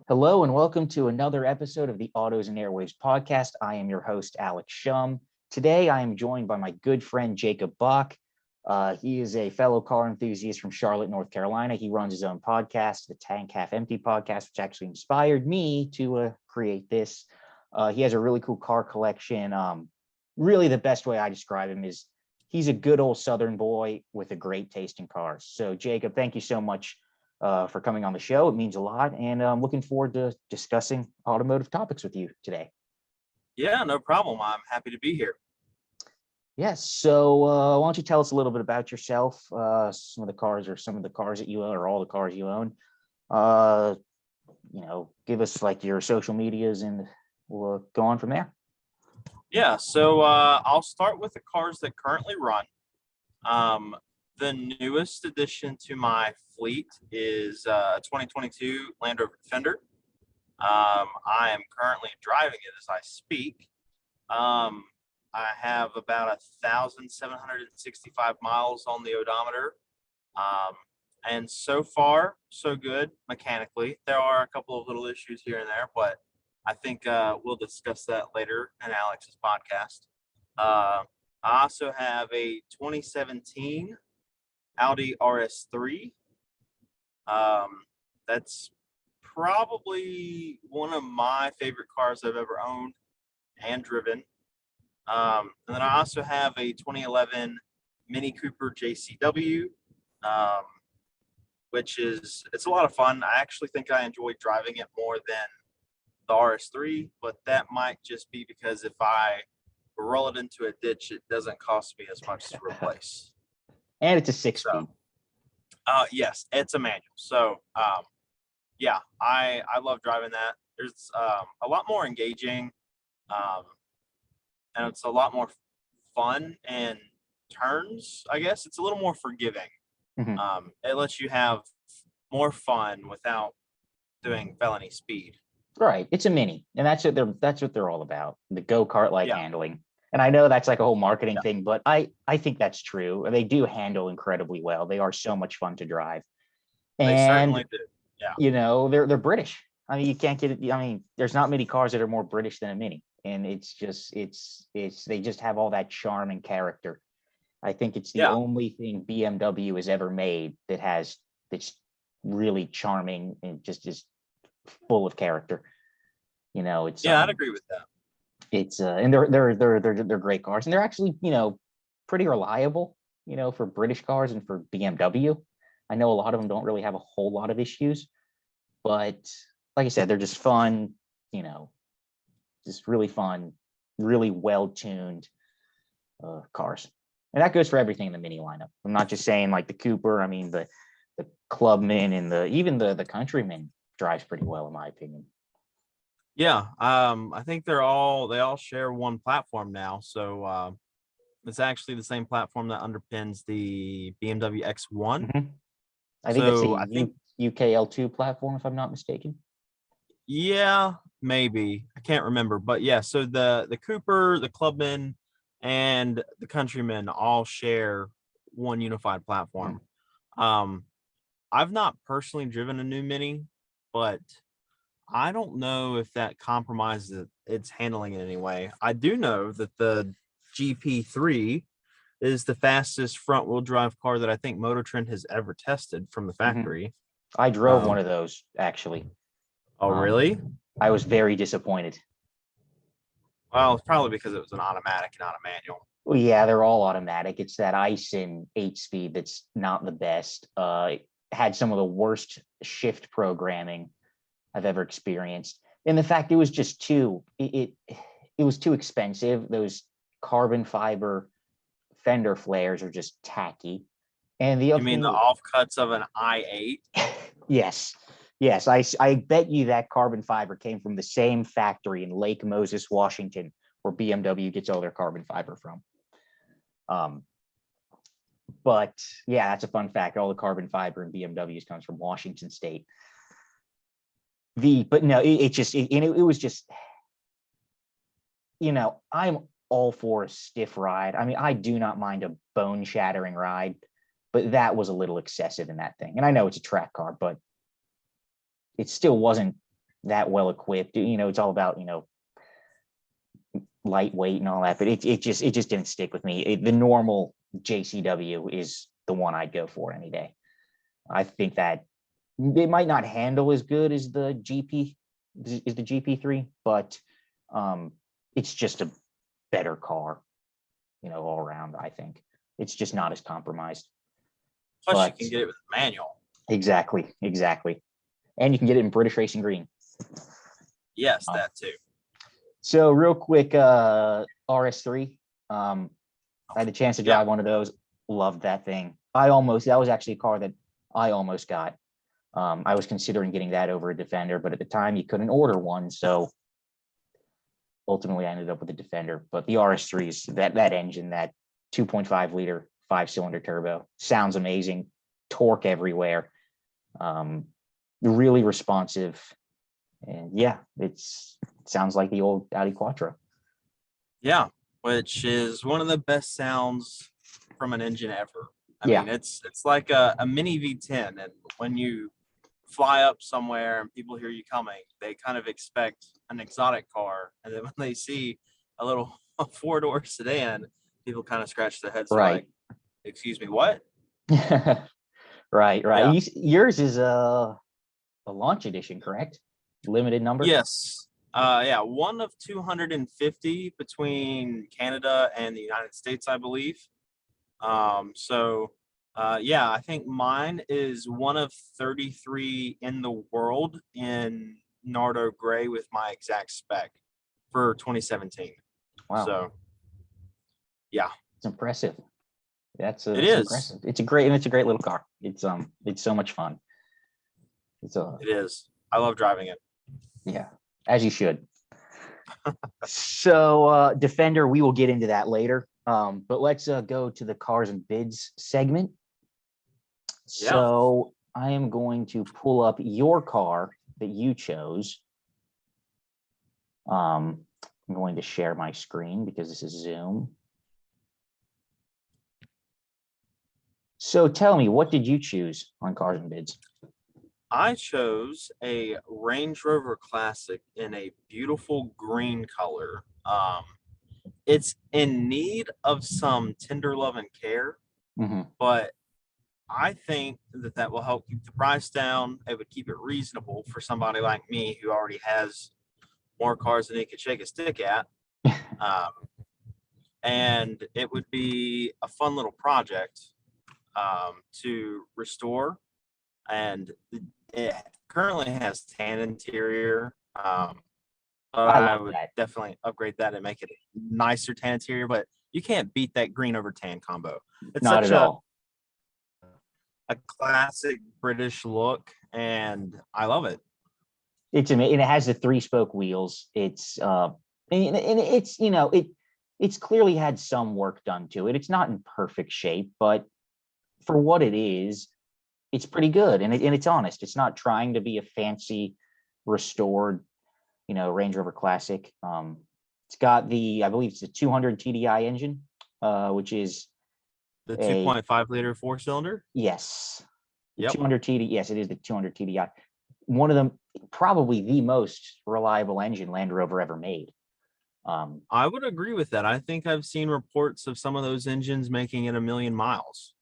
Hello and welcome to another episode of the Autos Airwaves podcast. I am your host, Alex Shum. Today, I am joined by my good friend, Jacob Bach. He is a fellow car enthusiast from Charlotte, North Carolina. He runs his own podcast, the Tank Half Empty podcast, which actually inspired me to create this. He has a really cool car collection. Really, the best way I describe him is he's a good old Southern boy with a great taste in cars. So, Jacob, thank you so much for coming on the show. It means a lot, and I'm looking forward to discussing automotive topics with you today. Yeah, no problem. I'm happy to be here. Yes. So why don't you tell us a little bit about yourself, some of the cars that you own, or all the cars you own. Give us like your social medias, and we'll go on from there. Yeah, so I'll start with the cars that currently run. The newest addition to my fleet is a 2022 Land Rover Defender. I am currently driving it as I speak. I have about 1,765 miles on the odometer. And so far, so good mechanically. There are a couple of little issues here and there, but I think we'll discuss that later in Alex's podcast. I also have a 2017 Audi Rs3. That's probably one of my favorite cars I've ever owned and driven. And then I also have a 2011 Mini Cooper JCW, which it's a lot of fun. I actually think I enjoy driving it more than the RS3, but that might just be because if I roll it into a ditch, it doesn't cost me as much to replace. And it's a 6-speed. Yes, it's a manual. So, yeah, I love driving that. There's a lot more engaging, and it's a lot more fun and turns. I guess it's a little more forgiving. Mm-hmm. It lets you have more fun without doing felony speed. Right. It's a mini, and that's what they're all about. The go-kart Yeah. handling. And I know that's like a whole marketing thing, but I think that's true. They do handle incredibly well. They are so much fun to drive. They certainly do. Yeah. They're British. I mean, you can't get it. I mean, there's not many cars that are more British than a Mini, and it's they just have all that charm and character. I think it's the only thing BMW has ever made that's really charming and just is full of character. It's I'd agree with that. It's and they're great cars, and they're actually pretty reliable. For British cars and for BMW. I know a lot of them don't really have a whole lot of issues, but like I said, they're just fun, just really fun, really well-tuned cars. And that goes for everything in the Mini lineup. I'm not just saying like the Cooper. I mean, the Clubman and even the Countryman drives pretty well, in my opinion. Yeah, I think they all share one platform now. So it's actually the same platform that underpins the BMW X1. Mm-hmm. I think it's a UKL2 platform, if I'm not mistaken. Yeah, maybe. I can't remember. But yeah, so the Cooper, the Clubman, and the Countryman all share one unified platform. I've not personally driven a new Mini, but I don't know if that compromises its handling in any way. I do know that the GP3 is the fastest front-wheel drive car that I think Motor Trend has ever tested from the factory. Mm-hmm. I drove one of those, actually. Oh, really? I was very disappointed. Well, it's probably because it was an automatic, not a manual. Well, yeah, they're all automatic. It's that Ison 8-speed that's not the best. It had some of the worst shift programming I've ever experienced. And the fact it was just it was too expensive. Those carbon fiber fender flares are just tacky. And the other you mean the offcuts of an i8? Yes. I bet you that carbon fiber came from the same factory in Lake Moses, Washington, where BMW gets all their carbon fiber from. But yeah, that's a fun fact. All the carbon fiber in BMWs comes from Washington State. But no, it was just, I'm all for a stiff ride. I mean, I do not mind a bone-shattering ride, but that was a little excessive in that thing. And I know it's a track car, but it still wasn't that well equipped. It's all about, lightweight and all that, but it just didn't stick with me. The normal JCW is the one I'd go for any day. I think that it might not handle as good as the GP3, but it's just a better car, all around. I think it's just not as compromised. Plus, But you can get it with a manual. Exactly, and you can get it in British Racing Green. Yes, that too. So real quick, RS3. I had the chance to drive one of those. Loved that thing. That was actually a car that I almost got. I was considering getting that over a Defender, but at the time you couldn't order one. So ultimately I ended up with the Defender. But the RS3's that engine, that 2.5 liter 5-cylinder turbo, sounds amazing. Torque everywhere. Really responsive. And yeah, it sounds like the old Audi Quattro. Yeah, which is one of the best sounds from an engine ever. I mean, it's like a mini V10, and when you fly up somewhere and people hear you coming, they kind of expect an exotic car, and then when they see a little 4-door sedan, people kind of scratch their heads. Right. Like, excuse me, what? Right. Yeah. Yours is a launch edition, correct? Limited number? Yes. One of 250 between Canada and the United States, I believe. I think mine is one of 33 in the world in Nardo Gray with my exact spec for 2017. Wow. So, yeah. It's impressive. It's impressive. It's a great little car. It's so much fun. It is. I love driving it. Yeah, as you should. So Defender, we will get into that later. But let's go to the cars and bids segment. So I am going to pull up your car that you chose. I'm going to share my screen because this is Zoom. So tell me, what did you choose on cars and bids? I chose a Range Rover Classic in a beautiful green color. It's in need of some tender love and care, but I think that will help keep the price down. It would keep it reasonable for somebody like me who already has more cars than he could shake a stick at. And it would be a fun little project to restore. And it currently has tan interior. I would definitely upgrade that and make it a nicer tan interior, but you can't beat that green over tan combo. It's not such at all. A classic British look, and I love it. It's amazing. It has the 3-spoke wheels. It's and it's it's clearly had some work done to it. It's not in perfect shape, but for what it is, it's pretty good, and it's honest. It's not trying to be a fancy restored, Range Rover Classic. It's got I believe it's a 200 TDI engine, which is the 2.5 liter 4-cylinder. Yes, yep. 200 TDI. Yes, it is the 200 TDI. One of them, probably the most reliable engine Land Rover ever made. I would agree with that. I think I've seen reports of some of those engines making it 1 million miles.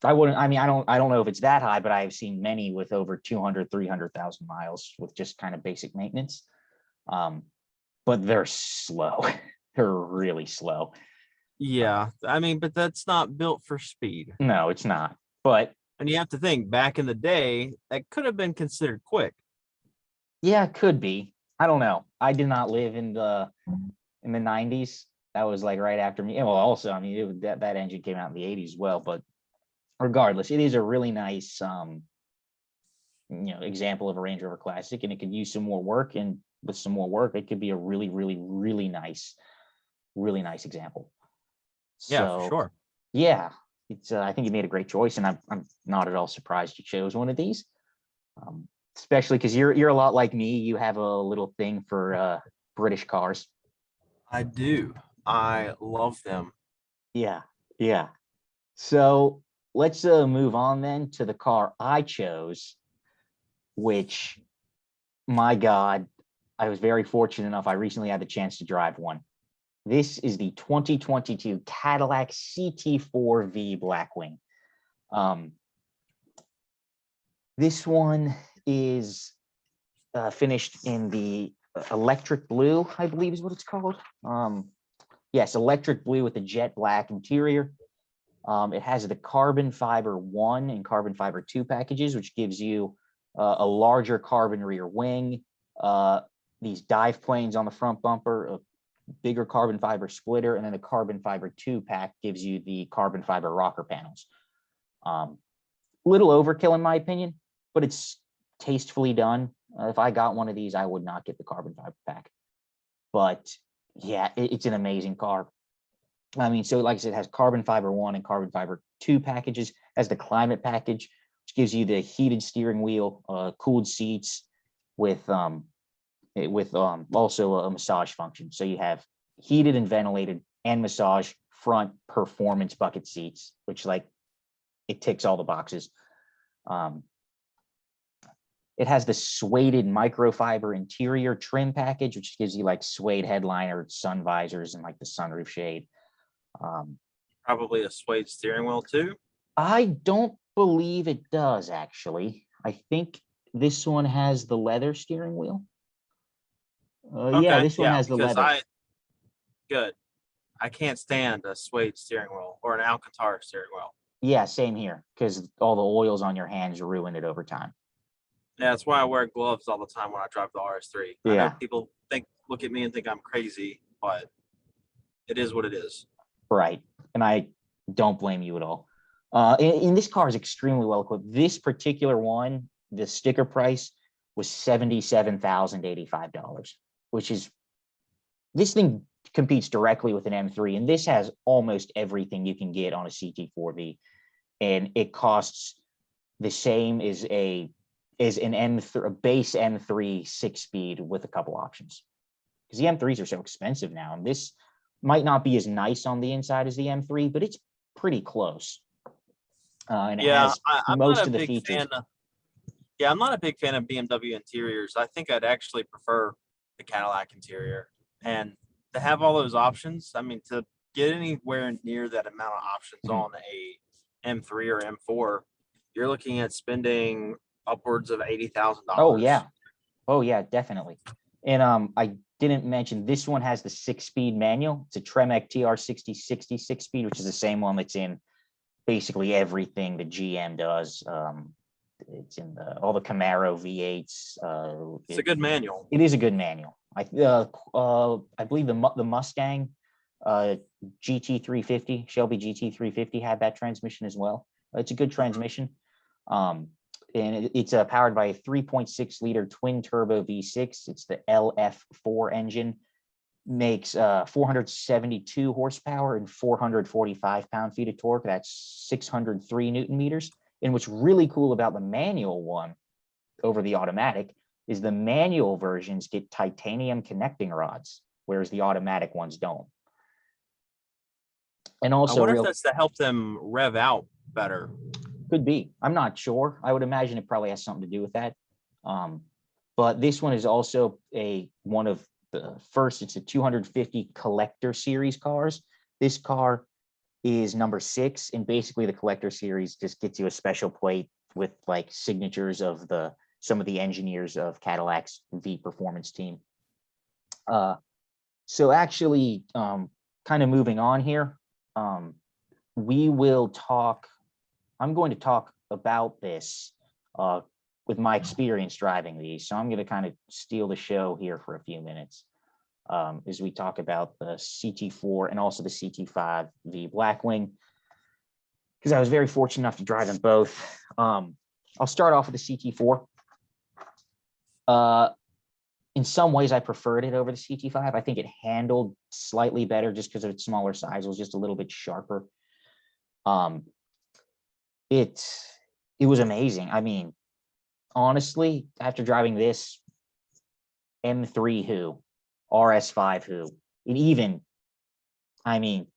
I don't know if it's that high, but I've seen many with over 200, 300,000 miles with just kind of basic maintenance. But they're slow. They're really slow. Yeah. But that's not built for speed. No, it's not. But and you have to think, back in the day, that could have been considered quick. Yeah, it could be. I don't know. I did not live in the 90s. That was like right after me. Well, also, that engine came out in the 80s as well. But regardless, it is a really nice example of a Range Rover Classic, and it could use some more work. And with some more work, it could be a really, really, really nice example. Yeah, for sure. Yeah, it's. I think you made a great choice, and I'm not at all surprised you chose one of these. Especially because you're a lot like me. You have a little thing for British cars. I do. I love them. Yeah. So let's move on then to the car I chose, which my God, I was very fortunate enough. I recently had the chance to drive one. This is the 2022 Cadillac CT4-V Blackwing. This one is finished in the electric blue, I believe is what it's called. Yes, electric blue with a jet black interior. It has the carbon fiber 1 and carbon fiber 2 packages, which gives you a larger carbon rear wing, these dive planes on the front bumper, a bigger carbon fiber splitter, and then the carbon fiber 2 pack gives you the carbon fiber rocker panels. Little overkill in my opinion, but it's tastefully done. If I got one of these, I would not get the carbon fiber pack. But yeah, it's an amazing car. I mean, so like I said, it has carbon fiber 1 and carbon fiber 2 packages, has the climate package, which gives you the heated steering wheel, cooled seats with also a massage function. So you have heated and ventilated and massage front performance bucket seats, which like it ticks all the boxes. It has the suede microfiber interior trim package, which gives you like suede headliner, sun visors, and like the sunroof shade. Probably a suede steering wheel too. I don't believe it does, actually. I think this one has the leather steering wheel. Yeah, this one has the leather. Good. I can't stand a suede steering wheel or an Alcantara steering wheel. Yeah, same here, because all the oils on your hands ruin it over time. Yeah, that's why I wear gloves all the time when I drive the Rs3. Yeah. I know people look at me and think I'm crazy, but it is what it is. Right. And I don't blame you at all. And this car is extremely well equipped. This particular one, the sticker price was $77,085, which is, this thing competes directly with an M3, and this has almost everything you can get on a CT4V, and it costs the same as an M3, a base M3 6-speed with a couple options, because the M3s are so expensive now, and this might not be as nice on the inside as the M3, but it's pretty close. And it has most of the features. I'm not a big fan of BMW interiors. I think I'd actually prefer the Cadillac interior. And to have all those options, I mean, to get anywhere near that amount of options on a M3 or M4, you're looking at spending upwards of $80,000. Oh yeah, definitely. And I didn't mention this one has the 6-speed manual. It's a Tremec TR6060 6-speed, which is the same one that's in basically everything the GM does. It's in all the Camaro V8s. It's a good manual. It is a good manual. I believe the Mustang GT350, Shelby GT350 had that transmission as well. It's a good transmission. And it's powered by a 3.6 liter twin turbo V6. It's the LF4 engine. Makes 472 horsepower and 445 pound-feet of torque. That's 603 Newton meters. And what's really cool about the manual one over the automatic is the manual versions get titanium connecting rods, whereas the automatic ones don't. And also, I wonder if that's to help them rev out better. Could be. I'm not sure. I would imagine it probably has something to do with that. But this one is also one of the first. It's a 250 collector series cars. This car is number 6, and basically the collector series just gets you a special plate with like signatures of some of the engineers of Cadillac's V performance team. So actually, kind of moving on here, we will talk. I'm going to talk about this with my experience driving these. So I'm going to kind of steal the show here for a few minutes as we talk about the CT4 and also the CT5-V Blackwing, because I was very fortunate enough to drive them both. I'll start off with the CT4. In some ways, I preferred it over the CT5. I think it handled slightly better just because of its smaller size. It was just a little bit sharper. It was amazing. I mean, honestly, after driving this, M3 who, RS5 who, and even, I mean,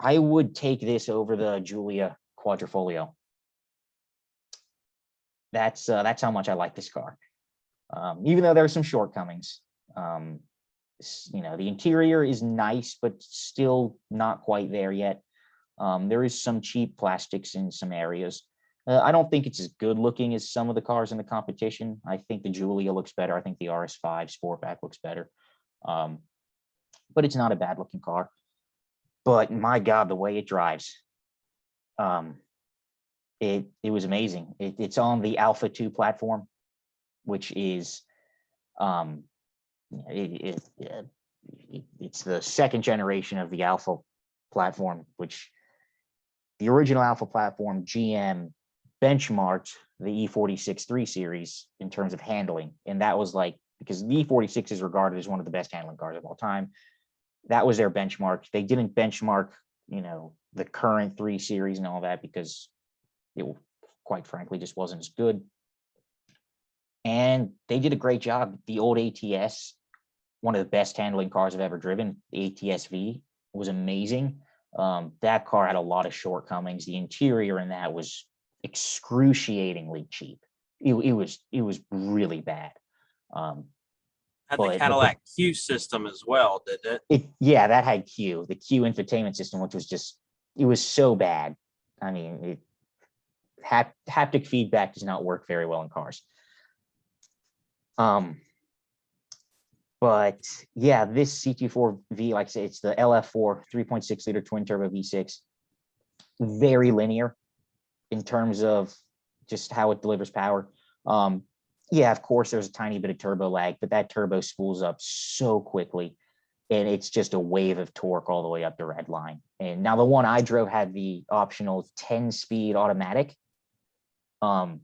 I would take this over the Giulia Quadrifoglio. That's how much I like this car. even though there are some shortcomings. The interior is nice, but still not quite there yet. There is some cheap plastics in some areas. I don't think it's as good looking as some of the cars in the competition. I think the Giulia looks better. I think the RS5 Sportback looks better. But it's not a bad looking car. But my God, the way it drives, it was amazing. It's on the Alpha 2 platform, which is it's the second generation of the Alpha platform, which the original Alpha platform, GM benchmarked the E46 3 Series in terms of handling. And that was like, because the E46 is regarded as one of the best handling cars of all time. That was their benchmark. They didn't benchmark, the current 3 Series and all that, because it, quite frankly, just wasn't as good. And they did a great job. The old ATS, one of the best handling cars I've ever driven, the ATS-V, was amazing. That car had a lot of shortcomings. The interior in that was excruciatingly cheap. It was really bad. Had the Cadillac Q system as well, didn't it? Yeah, that had Q, the Q infotainment system, which was just, it was so bad. I mean, haptic feedback does not work very well in cars. But yeah, this CT4-V, like I say, it's the LF4 3.6 liter twin turbo V6, very linear in terms of just how it delivers power. Yeah, of course, there's a tiny bit of turbo lag, but that turbo spools up so quickly, and it's just a wave of torque all the way up the red line. And now the one I drove had the optional 10-speed automatic, and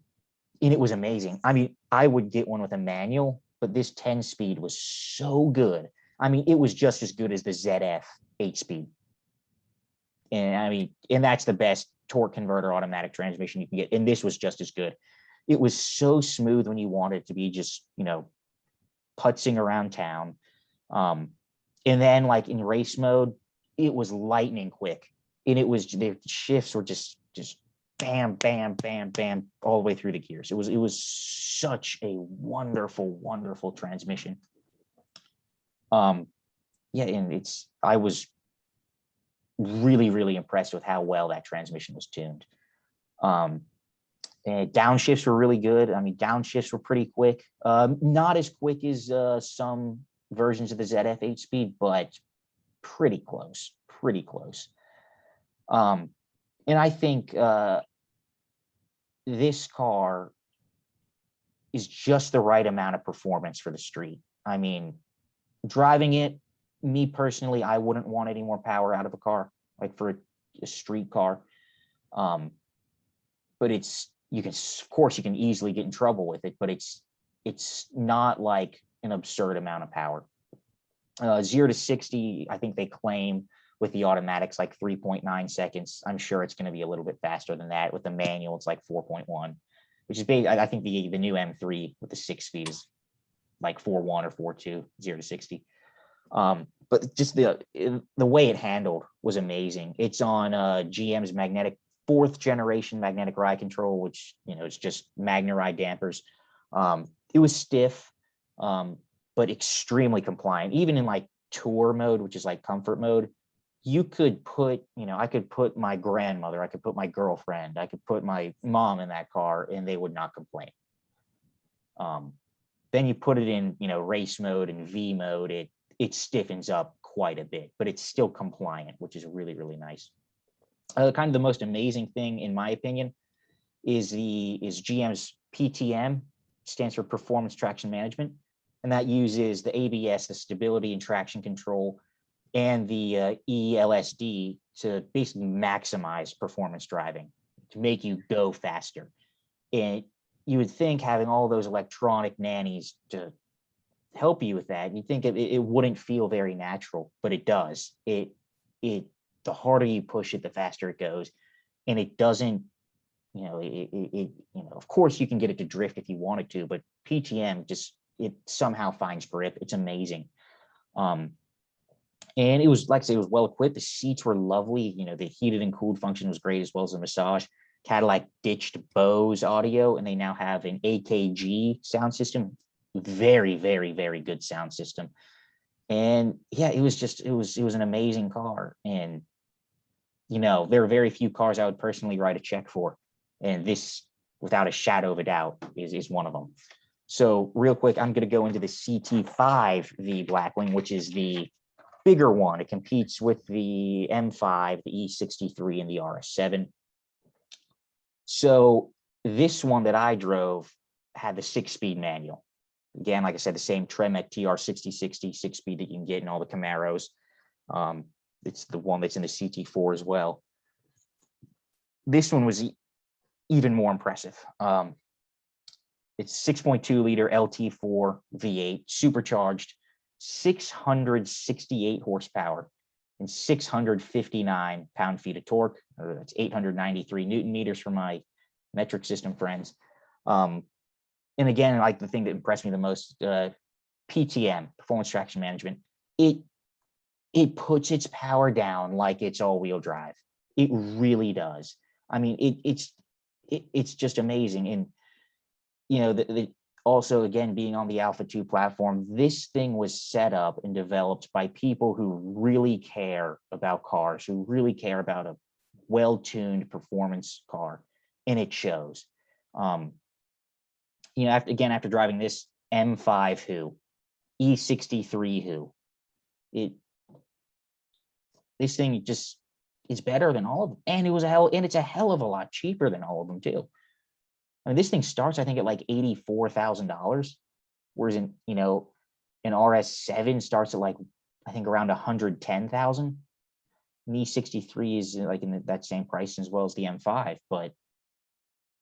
it was amazing. I mean, I would get one with a manual, but this 10-speed was so good. I mean, it was just as good as the ZF 8-speed. And I mean, and that's the best torque converter automatic transmission you can get. And this was just as good. It was so smooth when you wanted it to be, just, putzing around town. And then like in race mode, it was lightning quick. And it was, the shifts were just bam, bam, bam, bam, all the way through the gears. It was such a wonderful, wonderful transmission. Yeah, and I was really, really impressed with how well that transmission was tuned. And downshifts were really good. I mean, downshifts were pretty quick. Not as quick as some versions of the ZF 8-speed, but pretty close, pretty close. And I think this car is just the right amount of performance for the street. I mean, driving it, me personally, I wouldn't want any more power out of a car, like for a street car. But of course you can easily get in trouble with it, but it's not like an absurd amount of power. 0 to 60, I think they claim with the automatics like 3.9 seconds. I'm sure it's going to be a little bit faster than that. With the manual, it's like 4.1, which is big. I think the new M3 with the 6-speed is like 4.1 or 4.2, 0 to 60. But just the way it handled was amazing. It's on GM's magnetic 4th generation magnetic ride control, which, it's just MagneRide dampers. It was stiff, but extremely compliant. Even in like tour mode, which is like comfort mode, you could put, I could put my grandmother, I could put my girlfriend, I could put my mom in that car and they would not complain. Then you put it in, race mode and V mode, it stiffens up quite a bit, but it's still compliant, which is really, really nice. Kind of the most amazing thing, in my opinion, is GM's PTM, stands for Performance Traction Management, and that uses the ABS, the stability and traction control, and the ELSD to basically maximize performance driving, to make you go faster. And you would think having all those electronic nannies to help you with that, you'd think it wouldn't feel very natural, but it does. The harder you push it, the faster it goes, and it doesn't. Of course you can get it to drift if you wanted to, but PTM it somehow finds grip. It's amazing. And it was, like I say, it was well equipped. The seats were lovely. The heated and cooled function was great, as well as the massage. Cadillac ditched Bose audio, and they now have an AKG sound system. very, very, very good sound system. And yeah, it was an amazing car. And, there are very few cars I would personally write a check for. And this, without a shadow of a doubt, is one of them. So real quick, I'm going to go into the CT5-V Blackwing, which is the bigger one. It competes with the M5, the E63, and the RS7. So this one that I drove had the 6-speed manual. Again, like I said, the same Tremec TR6060 6-speed that you can get in all the Camaros. It's the one that's in the CT4 as well. This one was even more impressive. It's 6.2 liter LT4 V8 supercharged, 668 horsepower and 659 pound-feet of torque. That's 893 Newton meters for my metric system friends. And again, like the thing that impressed me the most, PTM, performance traction management, it puts its power down like it's all-wheel drive. It really does. I mean, it's just amazing. And also, again, being on the Alpha 2 platform, this thing was set up and developed by people who really care about cars, who really care about a well-tuned performance car, and it shows. After driving this M5 Who, E63 Who, this thing just is better than all of them, and it's a hell of a lot cheaper than all of them too. I mean, this thing starts, I think, at like $84,000, whereas an RS7 starts at like, I think, around 110,000. And the E63 is like in that same price as well as the M5, but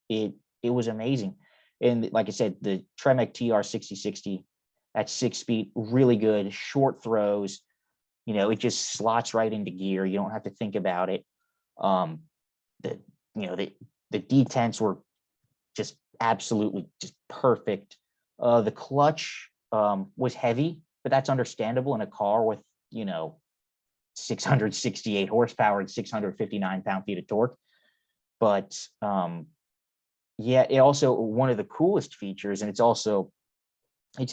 it was amazing. And like I said, the Tremec TR6060 at 6-speed, really good, short throws. It just slots right into gear. You don't have to think about it. The detents were just absolutely just perfect. The clutch was heavy, but that's understandable in a car with 668 horsepower and 659 pound-feet of torque. But yeah, it also, one of the coolest features, and it's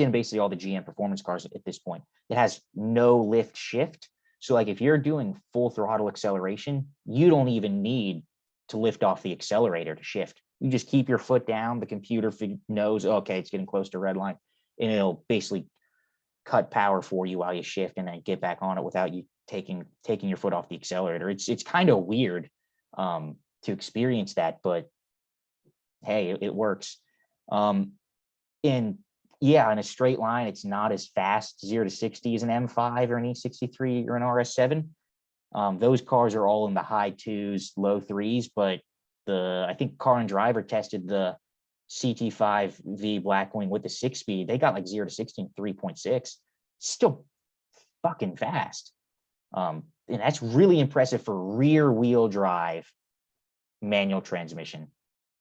in basically all the GM performance cars at this point, it has no lift shift. So like if you're doing full throttle acceleration, you don't even need to lift off the accelerator to shift. You just keep your foot down. The computer knows, okay, it's getting close to red line, and it'll basically cut power for you while you shift and then get back on it without you taking your foot off the accelerator. It's kind of weird to experience that, but hey, it works. And yeah, in a straight line, it's not as fast 0 to 60 as an M5 or an E63 or an RS7. Those cars are all in the high 2s, low 3s, but I think Car and Driver tested the CT5-V Blackwing with the 6-speed. They got like 0 to 60 in 3.6. Still fucking fast. And that's really impressive for rear wheel drive manual transmission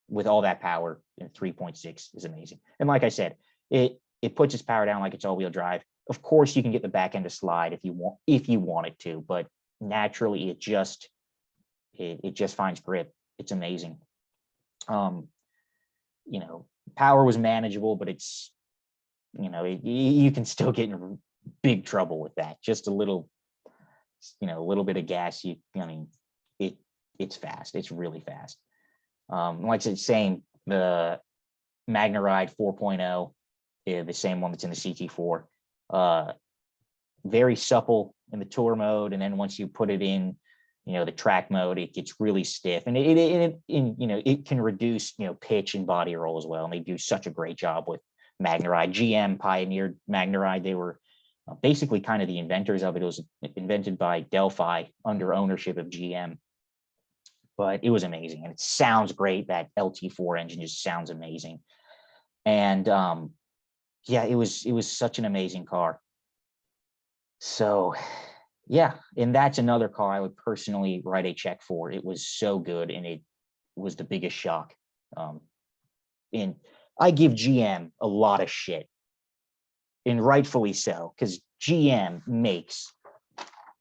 with all that power in 3.6 is amazing. And like I said, it puts its power down like it's all wheel drive. Of course, you can get the back end to slide if you want it to, but naturally it just finds grip. It's amazing. Power was manageable, but it's, you can still get in big trouble with that. Just a little bit of gas. It's fast. It's really fast. Like I said, same, the MagnaRide 4.0, the same one that's in the CT4. Very supple in the tour mode, and then once you put it in, the track mode, it gets really stiff, and it can reduce pitch and body roll as well. And they do such a great job with MagnaRide. GM pioneered MagnaRide. They were basically kind of the inventors of it. It was invented by Delphi under ownership of GM. But it was amazing, and it sounds great. That LT4 engine just sounds amazing. And yeah, it was such an amazing car. So yeah, and that's another car I would personally write a check for. It was so good, and it was the biggest shock. And I give GM a lot of shit, and rightfully so, because GM makes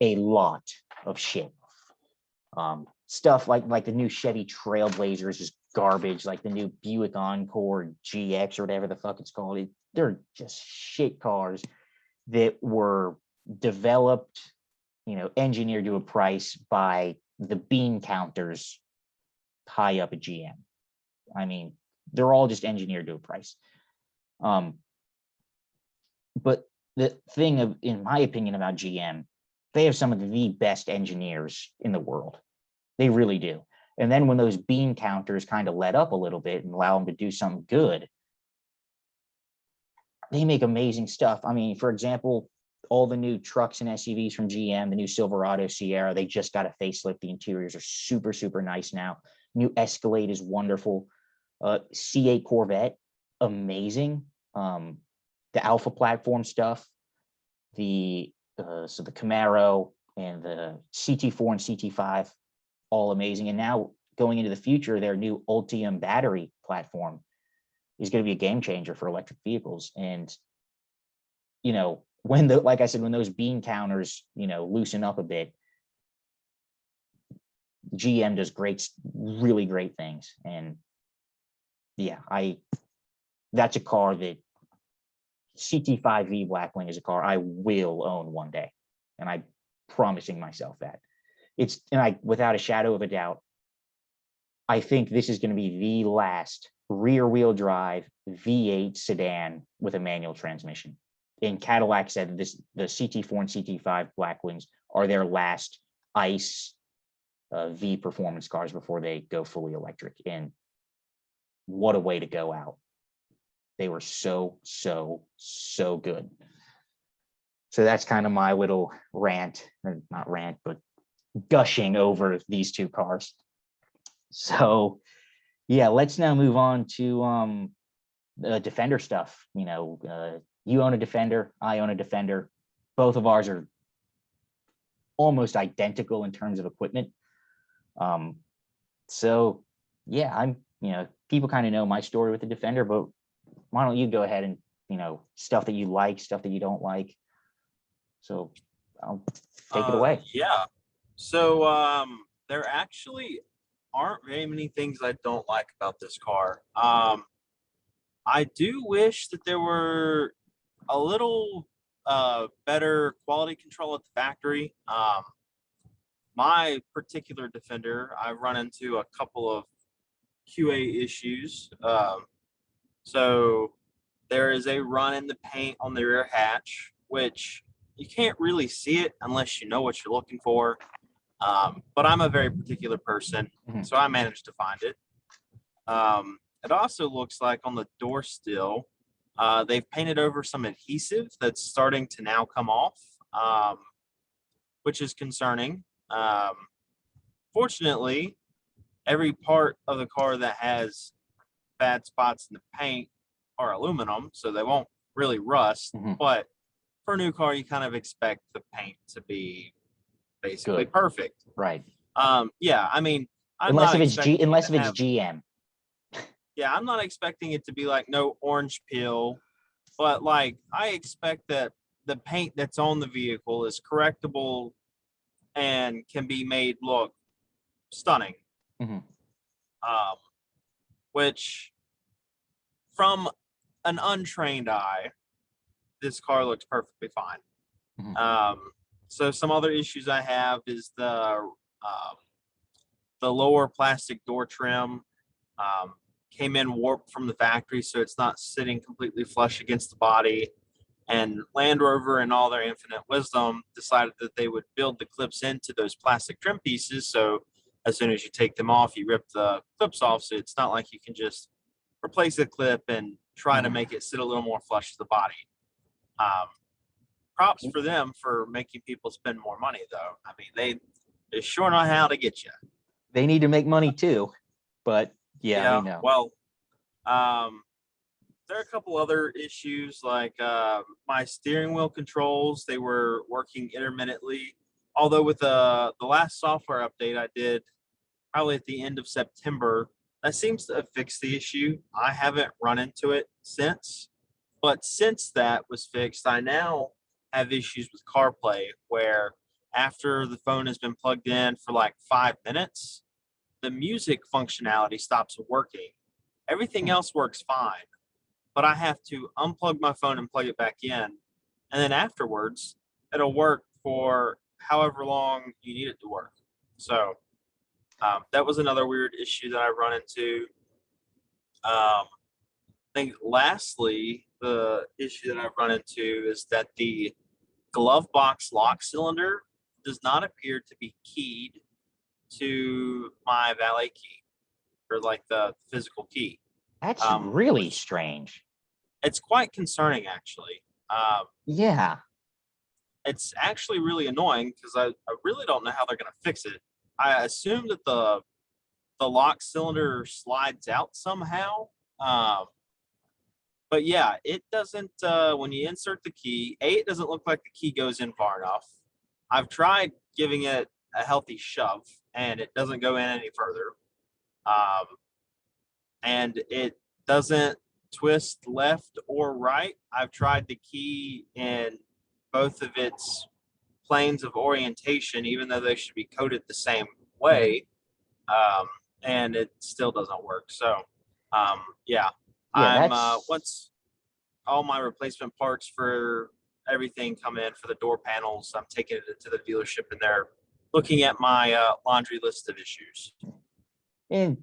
a lot of shit. Stuff like the new Chevy Trailblazer is just garbage. Like the new Buick Encore GX or whatever the fuck it's called. they're just shit cars that were developed, engineered to a price by the bean counters high up at GM. I mean, they're all just engineered to a price. But the thing in my opinion about GM, they have some of the best engineers in the world. They really do. And then when those bean counters kind of let up a little bit and allow them to do something good, they make amazing stuff. I mean, for example, all the new trucks and SUVs from GM, the new Silverado Sierra, they just got a facelift. The interiors are super, super nice now. New Escalade is wonderful. C8 Corvette, amazing. The Alpha platform stuff, the Camaro and the CT4 and CT5, all amazing. And now going into the future, their new Ultium battery platform is going to be a game changer for electric vehicles. And, like I said, when those bean counters, loosen up a bit, GM does really great things. And yeah, that's a car that CT5-V Blackwing is a car I will own one day. And I'm promising myself that. Without a shadow of a doubt, I think this is going to be the last rear-wheel drive V8 sedan with a manual transmission. And Cadillac said that the CT4 and CT5 Blackwings are their last ICE V performance cars before they go fully electric. And what a way to go out. They were so, so, so good. So that's kind of my little rant, or not rant, but gushing over these two cars. So yeah, let's now move on to Defender stuff. You own a Defender, I own a Defender. Both of ours are almost identical in terms of equipment. So yeah, people kind of know my story with the Defender, but why don't you go ahead and, stuff that you like, stuff that you don't like. So I'll take it away. Yeah. So there actually aren't very many things I don't like about this car. I do wish that there were a little better quality control at the factory. My particular Defender, I've run into a couple of QA issues. So there is a run in the paint on the rear hatch, which you can't really see it unless you know what you're looking for. But I'm a very particular person, so I managed to find it. It also looks like on the door still, they've painted over some adhesive that's starting to now come off, which is concerning. Fortunately, every part of the car that has bad spots in the paint are aluminum, so they won't really rust. But for a new car, you kind of expect the paint to be basically perfect. Right. Yeah, I mean, unless if it's GM. Yeah, I'm not expecting it to be like no orange peel, but like I expect that the paint that's on the vehicle is correctable and can be made look stunning. Which from an untrained eye, this car looks perfectly fine. So some other issues I have is the lower plastic door trim came in warped from the factory, so it's not sitting completely flush against the body. And Land Rover, in all their infinite wisdom, decided that they would build the clips into those plastic trim pieces. So as soon as you take them off, you rip the clips off. So it's not like you can just replace the clip and try to make it sit a little more flush to the body. Props for them for making people spend more money, though. I mean, they sure know how to get you. They need to make money too, but yeah, we know. Well, there are a couple other issues like my steering wheel controls. They were working intermittently. Although with the last software update I did probably at the end of September, that seems to have fixed the issue. I haven't run into it since, but since that was fixed, I now have issues with CarPlay where after the phone has been plugged in for like 5 minutes, the music functionality stops working. Everything else works fine. but I have to unplug my phone and plug it back in. And then afterwards, it'll work for however long you need it to work. So that was another weird issue that I run into. I think lastly, the issue that I've run into is that the glove box lock cylinder does not appear to be keyed to my valet key, or like the physical key. That's really Which strange. it's quite concerning, actually. Yeah. It's actually really annoying because I really don't know how they're going to fix it. I assume that the lock cylinder slides out somehow. But yeah, it doesn't, when you insert the key, it doesn't look like the key goes in far enough. I've tried giving it a healthy shove, and it doesn't go in any further. Um, and it doesn't twist left or right. I've tried the key in both of its planes of orientation, even though they should be coded the same way, and it still doesn't work. So, yeah, Yeah, I'm that's once all my replacement parts for everything come in for the door panels, I'm taking it into the dealership, and they're looking at my laundry list of issues. and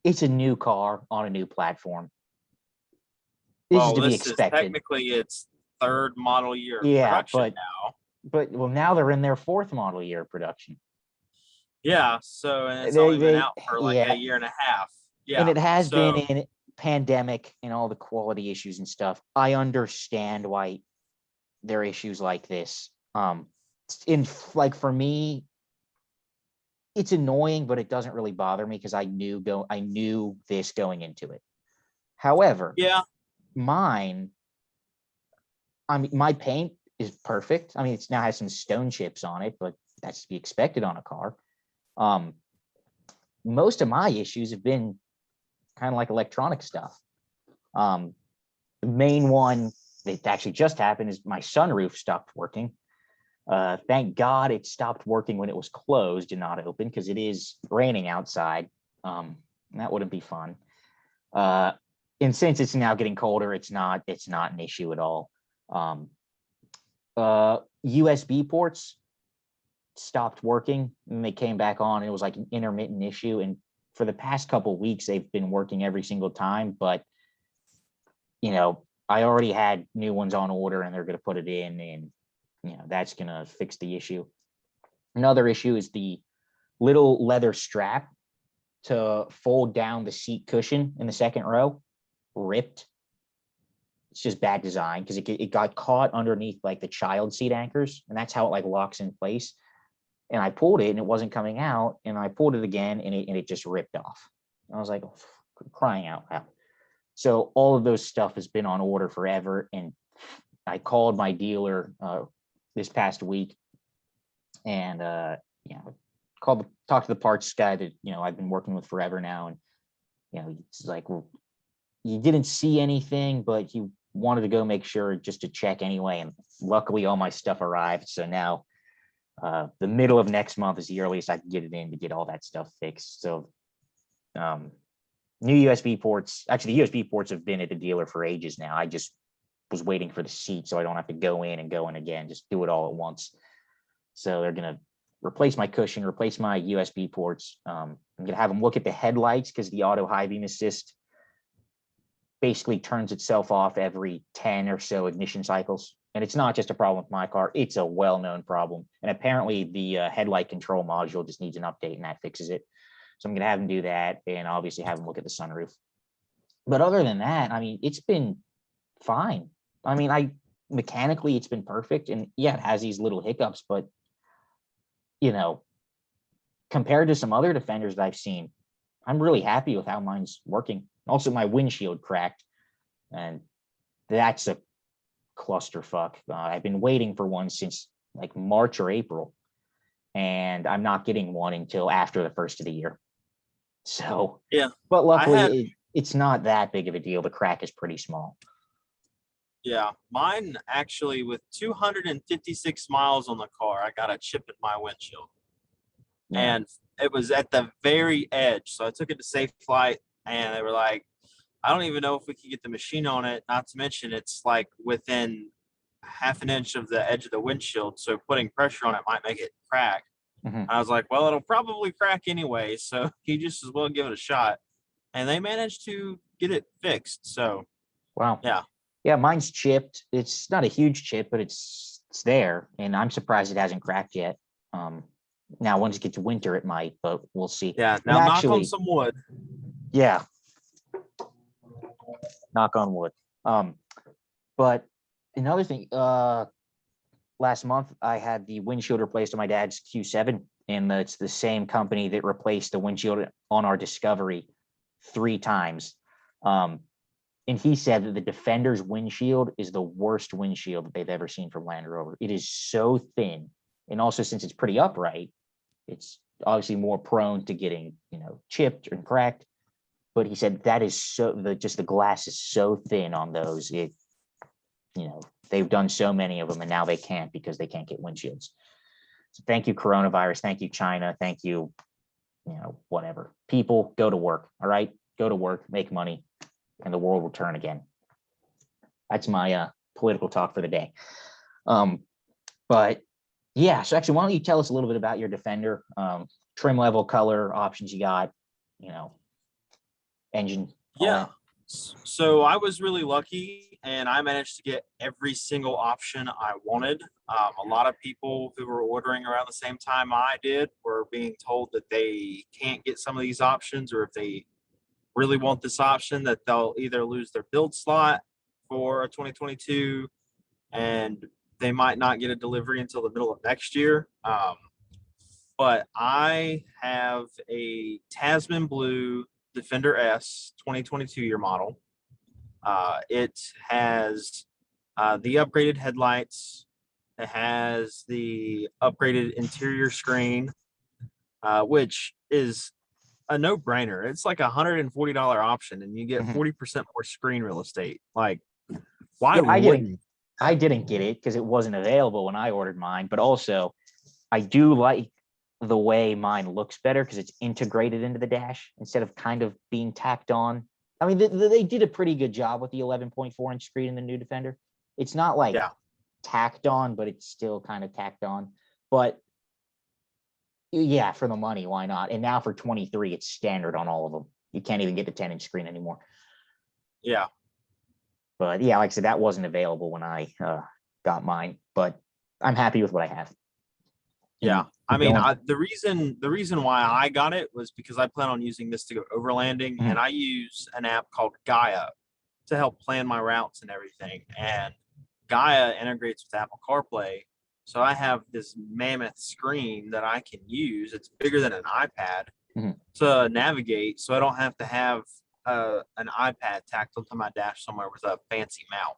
it's a new car on a new platform. This is Well, to be this is expected. technically its third model year of Yeah, production now. but well, now they're in their fourth model year of production. Yeah, so and it's only been They out for like a yeah, year and a half. and Yeah, it has been so in pandemic and all the quality issues and stuff. I understand why there are issues like this. In like for me, it's annoying, but it doesn't really bother me because I knew this going into it. However, yeah, mine, I mean, my paint is perfect. I mean, it's now has some stone chips on it, but that's to be expected on a car. Most of my issues have been kind of like electronic stuff. The main one that actually just happened is my sunroof stopped working. Thank God it stopped working when it was closed and not open because it is raining outside. That wouldn't be fun. And since it's now getting colder, it's not an issue at all. USB ports stopped working and they came back on. It was like an intermittent issue, and for the past couple of weeks they've been working every single time. But I already had new ones on order, and they're going to put it in, and that's going to fix the issue. Another issue is the little leather strap to fold down the seat cushion in the second row ripped. It's just bad design because it got caught underneath like the child seat anchors, and that's how it like locks in place. And I pulled it and it wasn't coming out, and I pulled it again and it just ripped off. And I was like, oh, crying out loud. So all of those stuff has been on order forever, and I called my dealer this past week, and talked to the parts guy that I've been working with forever now, and he's like, well, you didn't see anything, but he wanted to go make sure just to check anyway, and luckily all my stuff arrived. So now the middle of next month is the earliest I can get it in to get all that stuff fixed. So new USB ports. Actually, the USB ports have been at the dealer for ages now. I just was waiting for the seat so I don't have to go in again, just do it all at once. So they're going to replace my cushion, replace my USB ports. I'm going to have them look at the headlights because the auto high beam assist basically turns itself off every 10 or so ignition cycles. And it's not just a problem with my car. It's a well-known problem. And apparently the headlight control module just needs an update, and that fixes it. So I'm going to have them do that, and obviously have them look at the sunroof. But other than that, I mean, it's been fine. I mean, mechanically, it's been perfect. And yeah, it has these little hiccups, but compared to some other Defenders that I've seen, I'm really happy with how mine's working. Also, my windshield cracked, and that's a clusterfuck. I've been waiting for one since like March or April, and I'm not getting one until after the first of the year. So, yeah. but luckily it's not that big of a deal. The crack is pretty small. Yeah, mine actually, with 256 miles on the car, I got a chip in my windshield. Yeah. And it was at the very edge. So I took it to Safe Flight, and they were like, I don't even know if we could get the machine on it. Not to mention, it's like within half an inch of the edge of the windshield, so putting pressure on it might make it crack. Mhm. I was like, well, it'll probably crack anyway, so you just as well give it a shot. And they managed to get it fixed. So Wow. yeah. Yeah, mine's chipped. It's not a huge chip, but it's there, and I'm surprised it hasn't cracked yet. Now once it gets winter, it might, but we'll see. Yeah. And Now knock on actually, some wood. yeah, knock on wood. But another thing, last month I had the windshield replaced on my dad's Q7, and it's the same company that replaced the windshield on our Discovery 3 times. And he said that the Defender's windshield is the worst windshield that they've ever seen from Land Rover. It is so thin, and also since it's pretty upright, it's obviously more prone to getting, chipped and cracked. But he said that is just the glass is so thin on those. They've done so many of them, and now they can't because they can't get windshields. So thank you, coronavirus. Thank you, China. Thank you, whatever. People, go to work. All right, go to work, make money, and the world will turn again. That's my political talk for the day. But yeah, so actually, why don't you tell us a little bit about your Defender, trim level, color, options you got, engine. Yeah. So I was really lucky, and I managed to get every single option I wanted. A lot of people who were ordering around the same time I did were being told that they can't get some of these options, or if they really want this option, that they'll either lose their build slot for 2022 and they might not get a delivery until the middle of next year. But I have a Tasman Blue Defender S 2022 year model. It has the upgraded headlights. It has the upgraded interior screen, which is a no-brainer. It's like $140 option, and you get 40% more screen real estate. Like, why wouldn't I didn't get it because it wasn't available when I ordered mine, but also I do like the way mine looks better because it's integrated into the dash instead of kind of being tacked on. I mean, they did a pretty good job with the 11.4 inch screen in the new Defender. It's not like tacked on, but it's still kind of tacked on. But yeah, for the money, why not? And now for 23, it's standard on all of them. You can't even get the 10-inch screen anymore. Yeah. But yeah, like I said, that wasn't available when I got mine, but I'm happy with what I have. Yeah. I mean, the reason why I got it was because I plan on using this to go overlanding, and I use an app called Gaia to help plan my routes and everything. And Gaia integrates with Apple CarPlay. So I have this mammoth screen that I can use. It's bigger than an iPad to navigate, so I don't have to have an iPad tacked onto my dash somewhere with a fancy mount.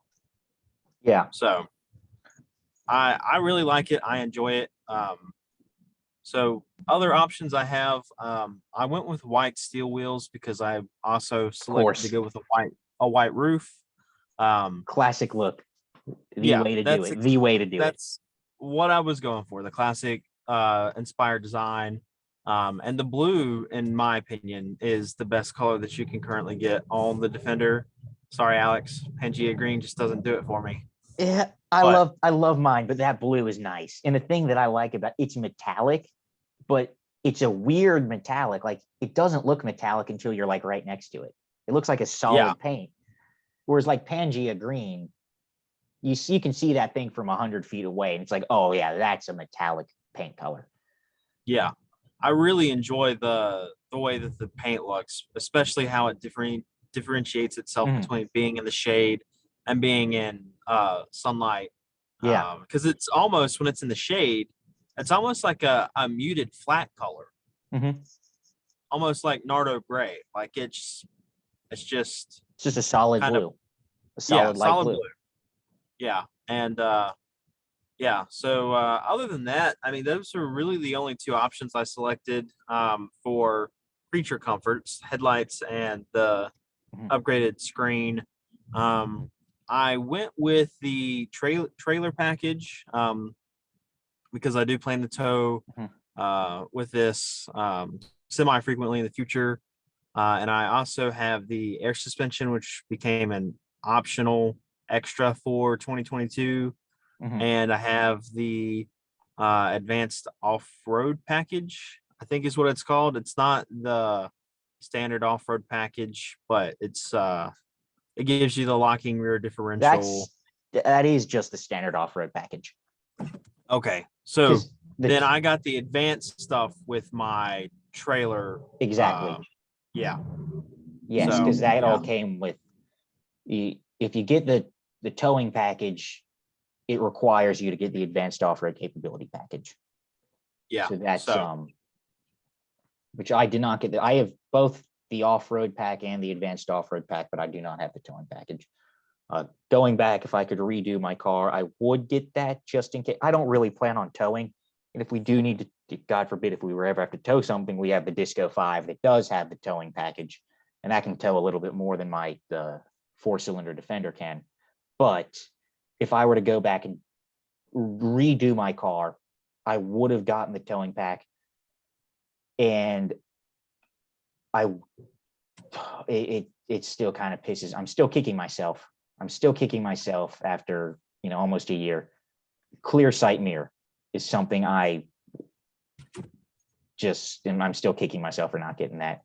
Yeah. So I really like it. I enjoy it. So other options I have, I went with white steel wheels because I also selected to go with a white roof. Classic look. The way to do it. The way to do it. That's what I was going for. The classic inspired design. And the blue, in my opinion, is the best color that you can currently get on the Defender. Sorry, Alex. Pangea green just doesn't do it for me. Yeah, I love mine, but that blue is nice. And the thing that I like about it's metallic, but it's a weird metallic. Like, it doesn't look metallic until you're like right next to it. It looks like a solid paint. Whereas like Pangea green, you can see that thing from 100 feet away, and it's like, oh yeah, that's a metallic paint color. Yeah, I really enjoy the way that the paint looks, especially how it differentiates itself between being in the shade and being in sunlight. Yeah, because it's almost, when it's in the shade, it's almost like a muted flat color, almost like Nardo gray. Like it's just a solid blue, a solid light blue. Yeah, and so other than that, I mean, those are really the only two options I selected for creature comforts: headlights and the upgraded screen. I went with the trailer package because I do plan to tow with this semi-frequently in the future. And I also have the air suspension, which became an optional extra for 2022. Mhm. And I have the advanced off-road package, I think is what it's called. It's not the standard off-road package, but it gives you the locking rear differential. That is just the standard off-road package. Okay, so Because then I got the advanced stuff with my trailer. exactly. Yeah. Yes, So because that yeah. all came with if you get the towing package, it requires you to get the advanced off-road capability package. Yeah. So that's So which I did not get. I have both the off-road pack and the advanced off-road pack, but I do not have the towing package. Going back, if I could redo my car, I would get that just in case. I don't really plan on towing. And if we do need to, God forbid, if we were ever have to tow something, we have the Disco 5 that does have the towing package. And that can tow a little bit more than my four-cylinder Defender can. But if I were to go back and redo my car, I would have gotten the towing pack. And it still kind of pisses. I'm still kicking myself. After, almost a year. Clear sight mirror is something I'm still kicking myself for not getting that.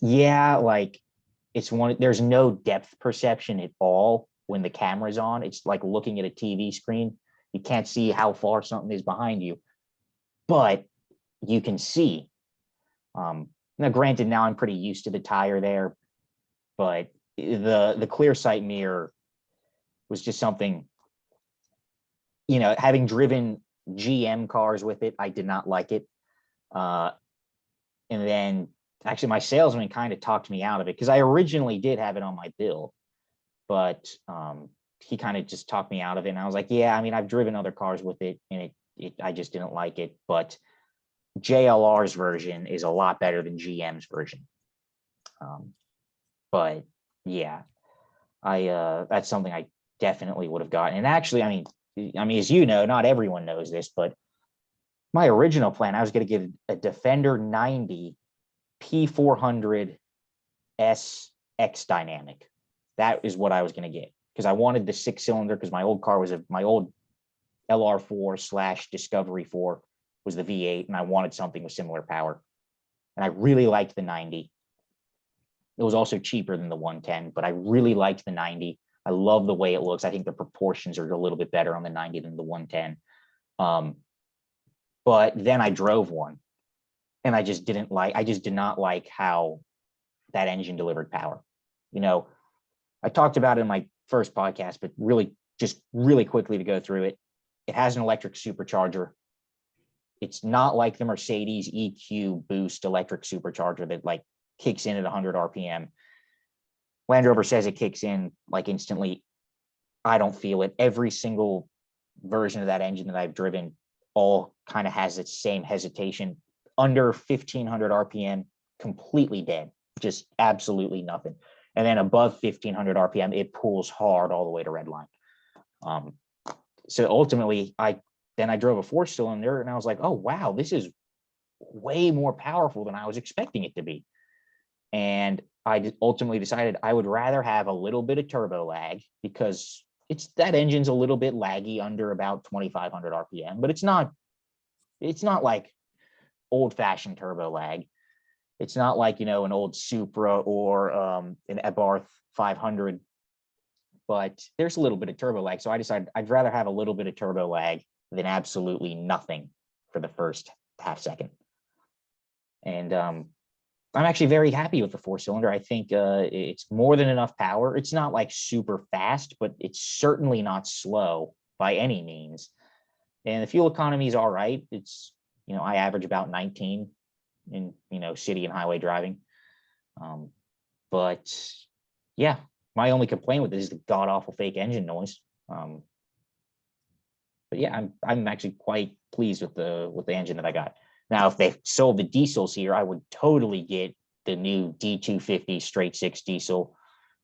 Yeah, like there's no depth perception at all when the camera's on. It's like looking at a TV screen. You can't see how far something is behind you, but you can see. Now, granted, now I'm pretty used to the tire there, but the clear sight mirror was just something, having driven GM cars with it, I did not like it. And then actually my salesman kind of talked me out of it because I originally did have it on my bill, but he kind of just talked me out of it. And I was like, yeah, I mean, I've driven other cars with it and I just didn't like it. But JLR's version is a lot better than GM's version. But yeah, that's something I definitely would have gotten. And actually, I mean, as you know, not everyone knows this, but my original plan, I was going to get a Defender 90 P400 SX Dynamic. That is what I was going to get because I wanted the 6-cylinder because my old car was my old LR4 / Discovery 4 was the V8, and I wanted something with similar power. And I really liked the 90. It was also cheaper than the 110, but I really liked the 90. I love the way it looks. I think the proportions are a little bit better on the 90 than the 110. But then I drove one and I just did not like how that engine delivered power. I talked about it in my first podcast, but really quickly to go through it. It has an electric supercharger. It's not like the Mercedes EQ boost electric supercharger that like kicks in at 100 RPM. Land Rover says it kicks in like instantly. I don't feel it. Every single version of that engine that I've driven all kind of has its same hesitation. Under 1500 RPM, completely dead, just absolutely nothing. And then above 1500 RPM, it pulls hard all the way to redline. So ultimately, I drove a 4-cylinder and I was like, oh, wow, this is way more powerful than I was expecting it to be. And I ultimately decided I would rather have a little bit of turbo lag because that engine's a little bit laggy under about 2500 RPM, but it's not like old fashioned turbo lag. It's not like, an old Supra or an Abarth 500, but there's a little bit of turbo lag. So I decided I'd rather have a little bit of turbo lag than absolutely nothing for the first half second. And I'm actually very happy with the 4-cylinder. I think it's more than enough power. It's not like super fast, but it's certainly not slow by any means. And the fuel economy is all right. It's, I average about 19 in, city and highway driving. But yeah, my only complaint with it is the god awful fake engine noise. But yeah, I'm actually quite pleased with the engine that I got. Now, if they sold the diesels here, I would totally get the new D250 straight 6 diesel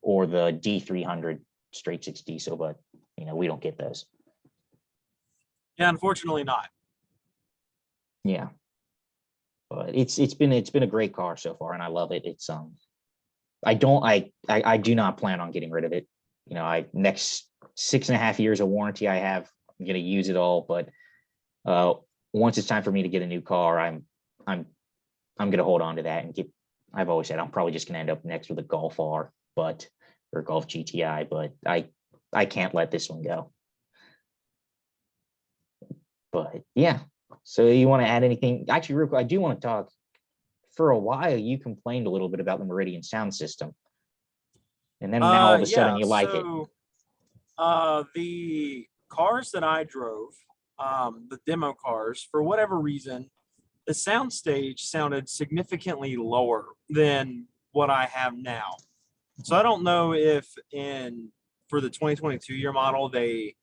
or the D300 straight 6 diesel, but we don't get those. Yeah, unfortunately not. Yeah. But it's been a great car so far, and I love it. It's I do not plan on getting rid of it. Next 6.5 years of warranty I have, I'm gonna use it all. But once it's time for me to get a new car, I'm gonna hold on to that and get. I've always said I'm probably just gonna end up next with a Golf R, or Golf GTI, but I can't let this one go. But yeah, so you want to add anything? Actually, real quick, I do want to talk. For a while, you complained a little bit about the Meridian sound system, and then now all of a sudden you like it. The cars that I drove, the demo cars, for whatever reason, the sound stage sounded significantly lower than what I have now. So I don't know if for the 2022 year model they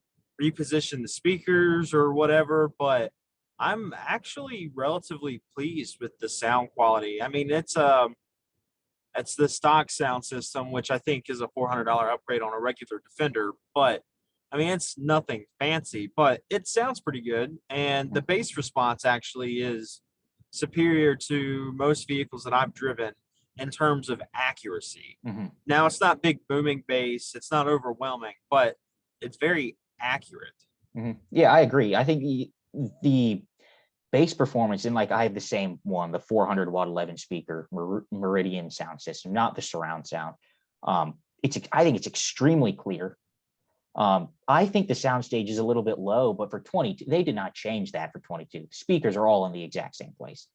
repositioned the speakers or whatever, but I'm actually relatively pleased with the sound quality. I mean, it's the stock sound system, which I think is a $400 upgrade on a regular Defender, but I mean, it's nothing fancy, but it sounds pretty good. And the bass response actually is superior to most vehicles that I've driven in terms of accuracy. Mm-hmm. Now, it's not big booming bass, it's not overwhelming, but it's very accurate. Mm-hmm. Yeah, I agree. I think the bass performance, and like I have the same one, the 400 watt 11 speaker Meridian sound system, not the surround sound. I think it's extremely clear. I think the soundstage is a little bit low, but for 22, they did not change that for 22. Speakers are all in the exact same place.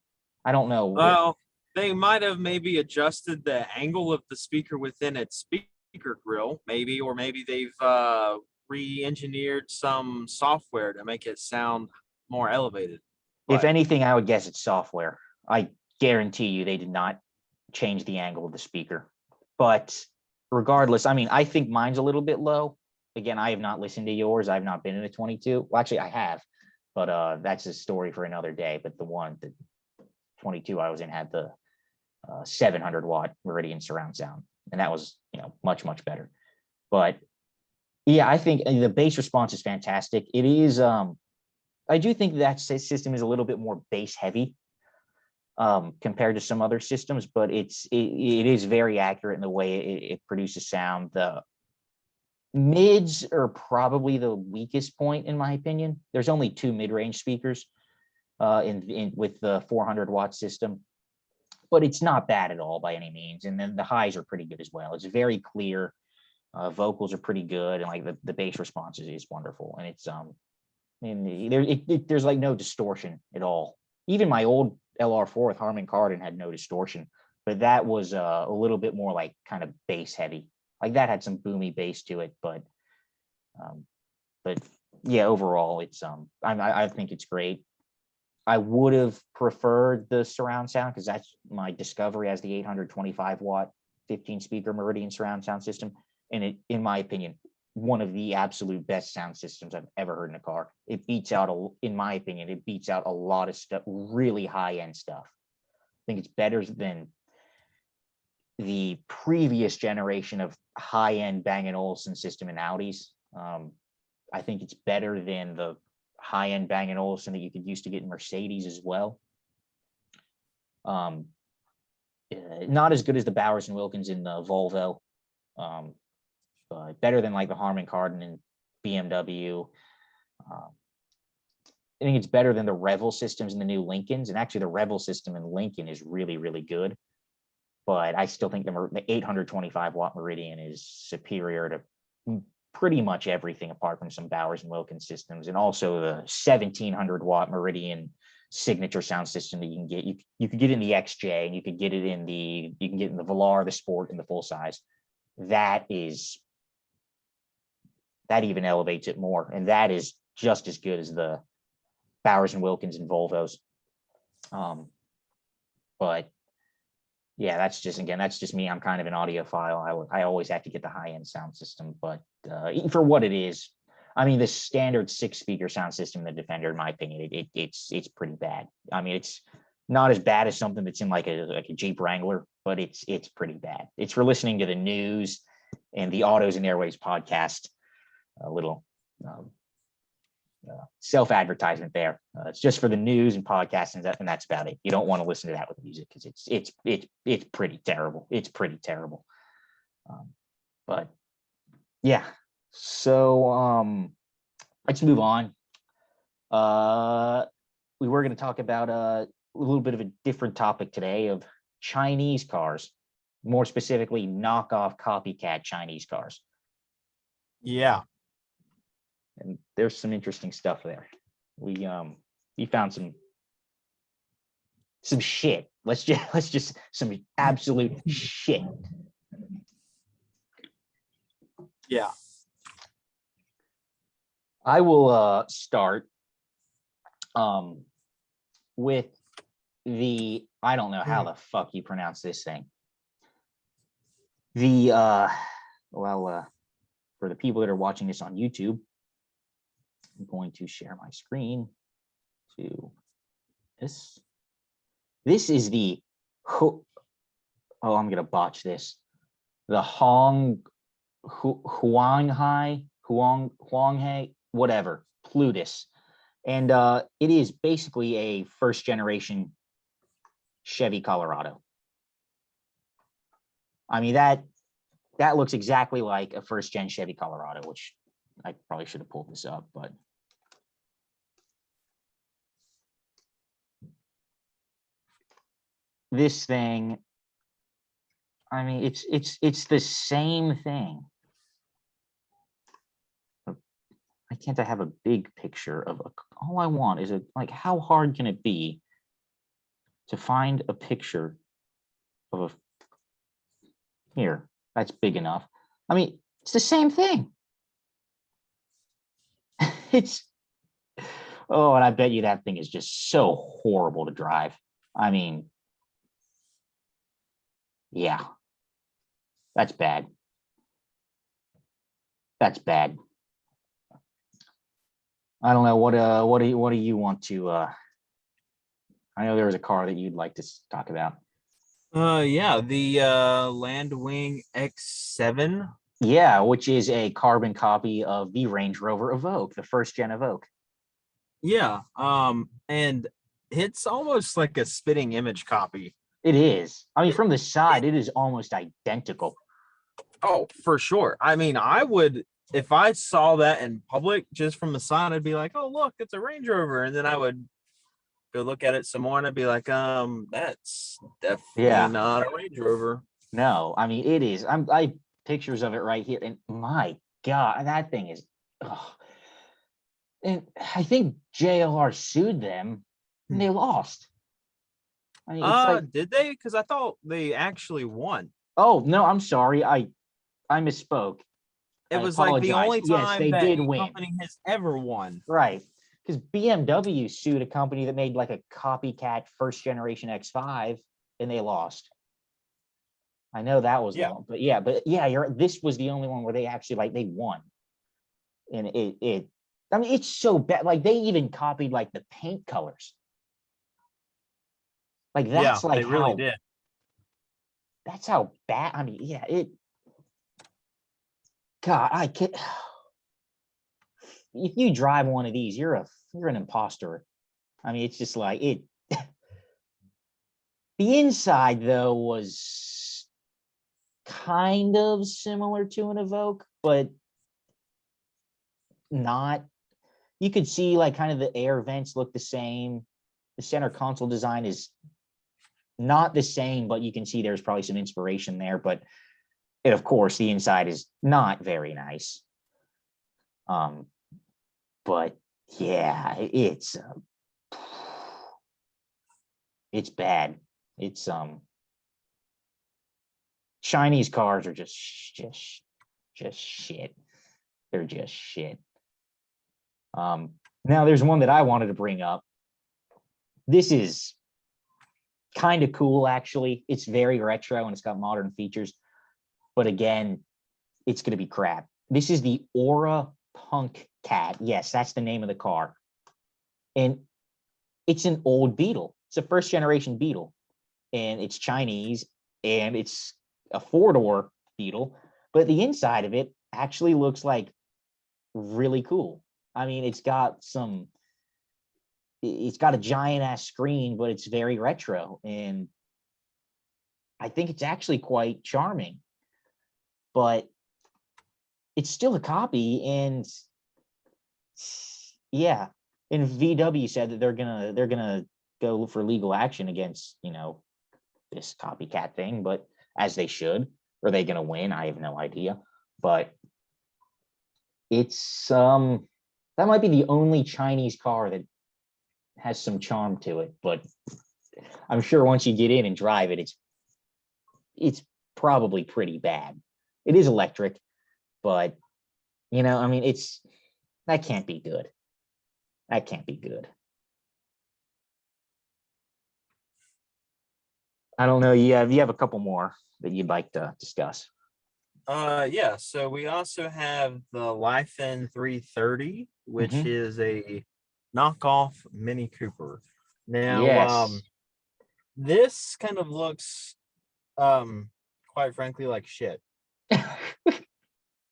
I don't know. Well, they might have maybe adjusted the angle of the speaker within its speaker grill, maybe, or maybe they've re-engineered some software to make it sound more elevated. If anything, I would guess it's software. I guarantee you they did not change the angle of the speaker. But regardless, I mean, I think mine's a little bit low. Again, I have not listened to yours. I've not been in a 22. Well, actually, I have, but that's a story for another day. But the 22 I was in had the 700 watt Meridian surround sound, and that was much better. But yeah, I think the bass response is fantastic. It is. I do think that system is a little bit more bass heavy compared to some other systems, but it is very accurate in the way it produces sound. The mids are probably the weakest point in my opinion. There's only 2 mid-range speakers with the 400 watt system, but it's not bad at all by any means. And then the highs are pretty good as well. It's very clear. Vocals are pretty good, and like the bass response is wonderful. And it's there's like no distortion at all. Even my old LR4 with Harman Kardon had no distortion, but that was a little bit more like kind of bass heavy. Like that had some boomy bass to it, but yeah, overall it's I think it's great. I would have preferred the surround sound because that's my discovery as the 825 watt 15 speaker Meridian surround sound system, and it, in my opinion, one of the absolute best sound systems I've ever heard in a car. It beats out, in my opinion, it beats out a lot of stuff, really high-end stuff. I think it's better than the previous generation of high-end Bang & Olufsen system in Audis. I think it's better than the high-end Bang & Olufsen that you could use to get in Mercedes as well. Not as good as the Bowers & Wilkins in the Volvo. Better than like the Harman Kardon and BMW. I think it's better than the Revel systems in the new Lincolns. And actually the Revel system in Lincoln is really good. But I still think the 825 watt Meridian is superior to pretty much everything apart from some Bowers & Wilkins systems. And also the 1700 watt Meridian signature sound system that you can get. You could get in the XJ, and you could get it in the Velar, the Sport, and the full size. That even elevates it more, and that is just as good as the Bowers & Wilkins and Volvos. But yeah, that's just me. I'm kind of an audiophile. I always have to get the high-end sound system, but for what it is, I mean, the standard 6-speaker sound system in the Defender, in my opinion, it's pretty bad. I mean, it's not as bad as something that's in like a Jeep Wrangler, but it's pretty bad. It's for listening to the news and the Autos and Airwaves podcast. A little self-advertisement there. It's just for the news and podcasts, and that's about it. You don't want to listen to that with music because it's pretty terrible. It's pretty terrible. But yeah, so let's move on. We were going to talk about a little bit of a different topic today of Chinese cars, more specifically knockoff copycat Chinese cars. Yeah. And there's some interesting stuff there. We found some shit. Let's just some absolute shit. Yeah. I will start with the, I don't know how the fuck you pronounce this thing. The for the people that are watching this on YouTube, I'm going to share my screen to this. This is the I'm gonna botch this. The Huanghai, whatever, Plutus. And it is basically a first generation Chevy Colorado. I mean, that looks exactly like a first gen Chevy Colorado, which I probably should have pulled this up, but this thing, I mean, it's the same thing. Why can't I have a big picture of all I want is like, how hard can it be to find a picture of here, that's big enough. I mean, it's the same thing. And I bet you that thing is just so horrible to drive. I mean, yeah, that's bad. That's bad. I don't know what do you want to I know there was a car that you'd like to talk about. Yeah, the Landwing X7. Yeah, which is a carbon copy of the Range Rover Evoque, the first gen Evoque. Yeah, and it's almost like a spitting image copy. It is. I mean, from the side, it is almost identical. Oh, for sure. I mean, I would, if I saw that in public just from the side, I'd be like, oh, look, it's a Range Rover. And then I would go look at it some more and I'd be like, that's definitely not a Range Rover. No, I mean, it is. I pictures of it right here. And my God, that thing is, and I think JLR sued them and they lost. I mean, it's like, did they? Because I thought they actually won. Oh, no, I'm sorry. I misspoke. It was like the only time they that did a win. company has ever won. Right. Because BMW sued a company that made like a copycat first generation X5 and they lost. I know that was long, but yeah, this was the only one where they actually like they won. And I mean, it's so bad. Like they even copied like the paint colors. Like that's like they really did. That's how bad. I mean, yeah, God, I can't. If you drive one of these, you're an imposter. I mean, it's just like it. The inside though was kind of similar to an Evoque, but not. You could see like kind of the air vents look the same. The center console design is not the same, but you can see there's probably some inspiration there. But of course, the inside is not very nice. But yeah, it's bad. It's Chinese cars are just shit. They're just shit. Now there's one that I wanted to bring up. This is kind of cool, actually. It's very retro and it's got modern features. But again, it's going to be crap. This is the Aura Punk Cat. Yes, that's the name of the car. And it's an old Beetle. It's a first generation Beetle. And it's Chinese. And it's a four-door Beetle. But the inside of it actually looks like really cool. I mean, it's got a giant ass screen, but it's very retro, and I think it's actually quite charming. But it's still a copy, and yeah. And VW said that they're gonna go for legal action against this copycat thing, but as they should. Are they gonna win? I have no idea. But it's that might be the only Chinese car that has some charm to it. But I'm sure once you get in and drive it, it's probably pretty bad. It is electric, but I mean, that can't be good. That can't be good. I don't know. You have a couple more that you'd like to discuss. Yeah. So we also have the Lyfin 330, which is a knockoff Mini Cooper. Now, Yes. this kind of looks, quite frankly, like shit.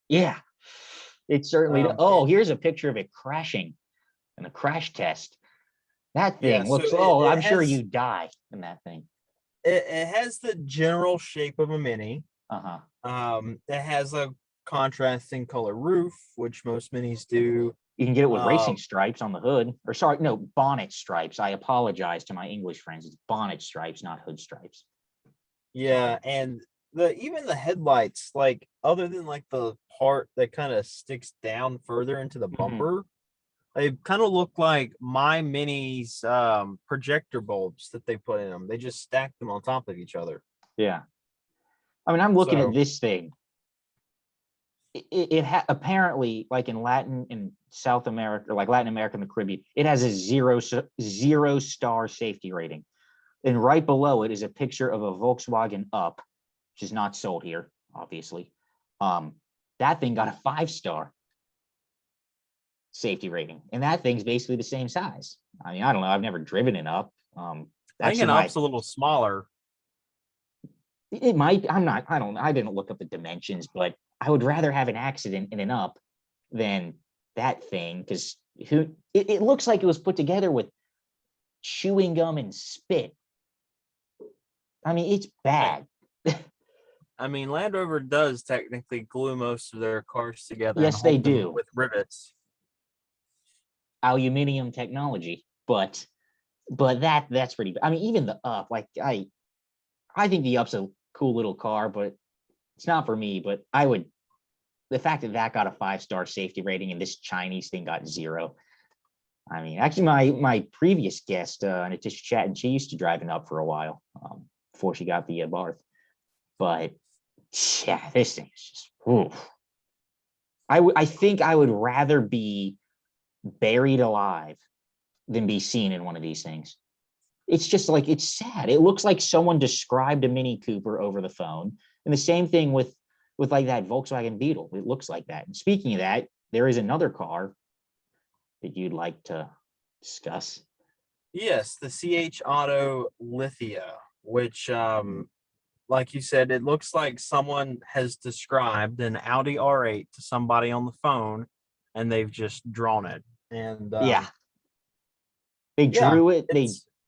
Yeah, it certainly. Here's a picture of it crashing in a crash test. That thing looks. I'm sure you die in that thing. It has the general shape of a Mini. It has a contrasting color roof, which most Minis do. You can get it with racing stripes on the hood, or sorry, no, bonnet stripes. I apologize to my English friends. It's bonnet stripes, not hood stripes. Yeah, and even the headlights, like other than like the part that kind of sticks down further into the bumper, they kind of look like my Mini's projector bulbs that they put in them. They just stack them on top of each other. Yeah. I mean, I'm looking at this thing. It apparently, like in South America, or like Latin America and the Caribbean, it has a zero star safety rating. And right below it is a picture of a Volkswagen Up, which is not sold here, obviously. That thing got a 5-star safety rating, and that thing's basically the same size. I mean, I don't know. I've never driven an Up. I think an Up's a little smaller. It might. I don't know. I didn't look up the dimensions, but I would rather have an accident in an Up than that thing, because it looks like it was put together with chewing gum and spit. I mean, it's bad. I mean, Land Rover does technically glue most of their cars together. Yes, they do, with rivets. Aluminium technology, but that's pretty bad. I mean, even the Up, like I think the Up's a cool little car, but it's not for me. But the fact that got a 5-star safety rating and this Chinese thing got 0. I mean, actually, my previous guest, Natisha Chatton, she used to drive an Up for a while before she got the Barth. But yeah, this thing is just. Oof. I think I would rather be buried alive than be seen in one of these things. It's just like, it's sad. It looks like someone described a Mini Cooper over the phone. And the same thing with like that Volkswagen Beetle. It looks like that. And speaking of that, there is another car that you'd like to discuss. Yes, the CH Auto Lithia, which, like you said, it looks like someone has described an Audi R8 to somebody on the phone, and they've just drawn it. And they drew it.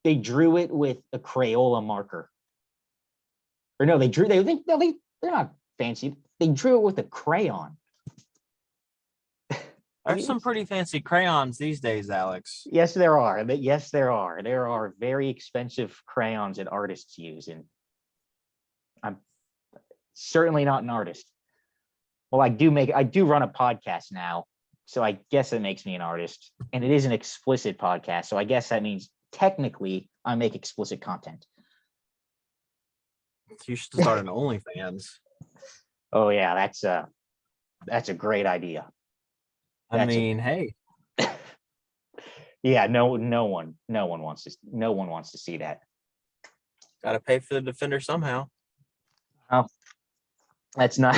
They drew it with a Crayola marker. Or no, they're not fancy. They drew it with a crayon. There's some pretty fancy crayons these days, Alex. Yes, there are. Yes, there are. There are very expensive crayons that artists use, and I'm certainly not an artist. Well, I do run a podcast now, so I guess it makes me an artist, and it is an explicit podcast, so I guess that means technically I make explicit content. You should start an OnlyFans. Oh yeah, that's a great idea. Hey. Yeah, no one wants to see that. Got to pay for the Defender somehow. Oh, that's not.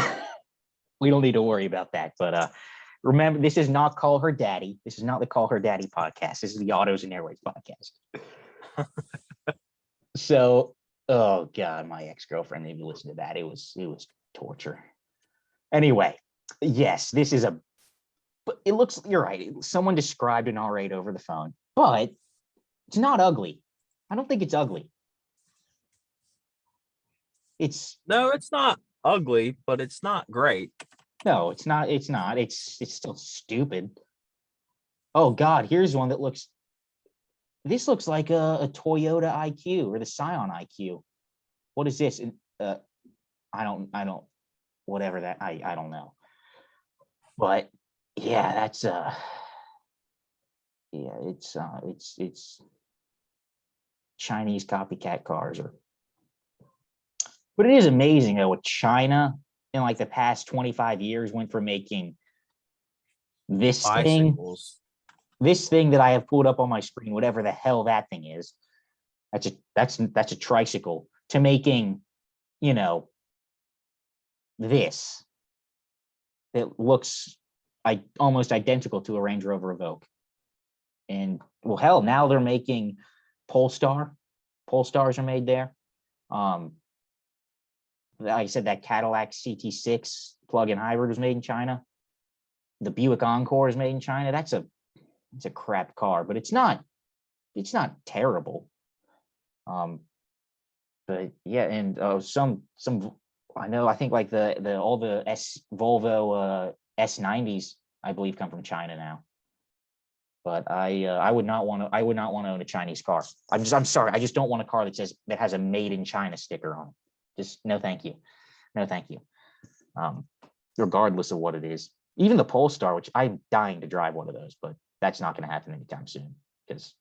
We don't need to worry about that. But remember, this is not Call Her Daddy. This is not the Call Her Daddy podcast. This is the Autos and Airwaves podcast. So, oh god, my ex-girlfriend didn't even listen to that. It was torture. Anyway, yes, this is a but it looks, you're right. Someone described an R8 over the phone, but it's not ugly. I don't think it's ugly. No, it's not ugly, but it's not great. No, it's not. It's not. It's still stupid. Oh God, here's one that looks. This looks like a Toyota IQ or the Scion IQ. What is this? I don't. Whatever that. I don't know. But yeah, that's yeah, it's Chinese copycat cars or. But it is amazing though what China in like the past 25 years went from making this Bicycles. this thing that I have pulled up on my screen, whatever the hell that thing is. That's a tricycle, to making, you know, this that looks almost identical to a Range Rover Evoque. And well, hell, now they're making Polestar. Polestars are made there. Like I said, that Cadillac CT6 plug-in hybrid was made in China. The Buick Encore is made in China. It's a crap car, but it's not terrible. But yeah, and some I think like all the Volvo S90s I believe come from China now. But I would not want to own a Chinese car. I'm sorry, I just don't want a car that has a made in China sticker on it. Just no thank you. No thank you. Regardless of what it is. Even the Polestar, which I'm dying to drive one of those, but that's not going to happen anytime soon because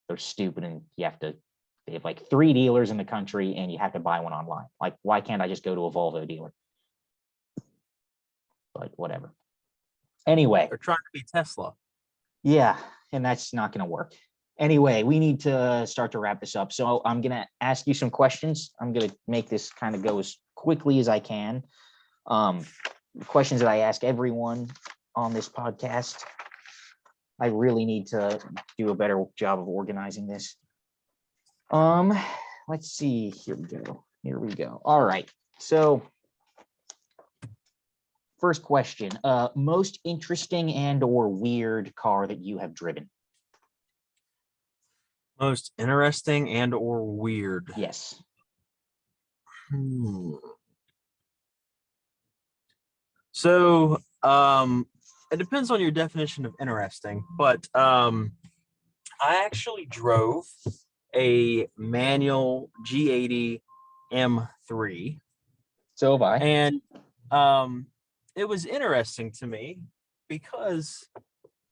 they're stupid and they have like 3 dealers in the country and you have to buy one online. Like, why can't I just go to a Volvo dealer? But whatever. Anyway. They're trying to be Tesla. Yeah, and that's not going to work. Anyway, we need to start to wrap this up. So I'm going to ask you some questions. I'm going to make this kind of go as quickly as I can. Questions that I ask everyone on this podcast. I really need to do a better job of organizing this. Let's see. Here we go. All right. So first question, most interesting and or weird car that you have driven? Most interesting and or weird. Yes. So, it depends on your definition of interesting, but I actually drove a manual G80 M3. So have I. And it was interesting to me because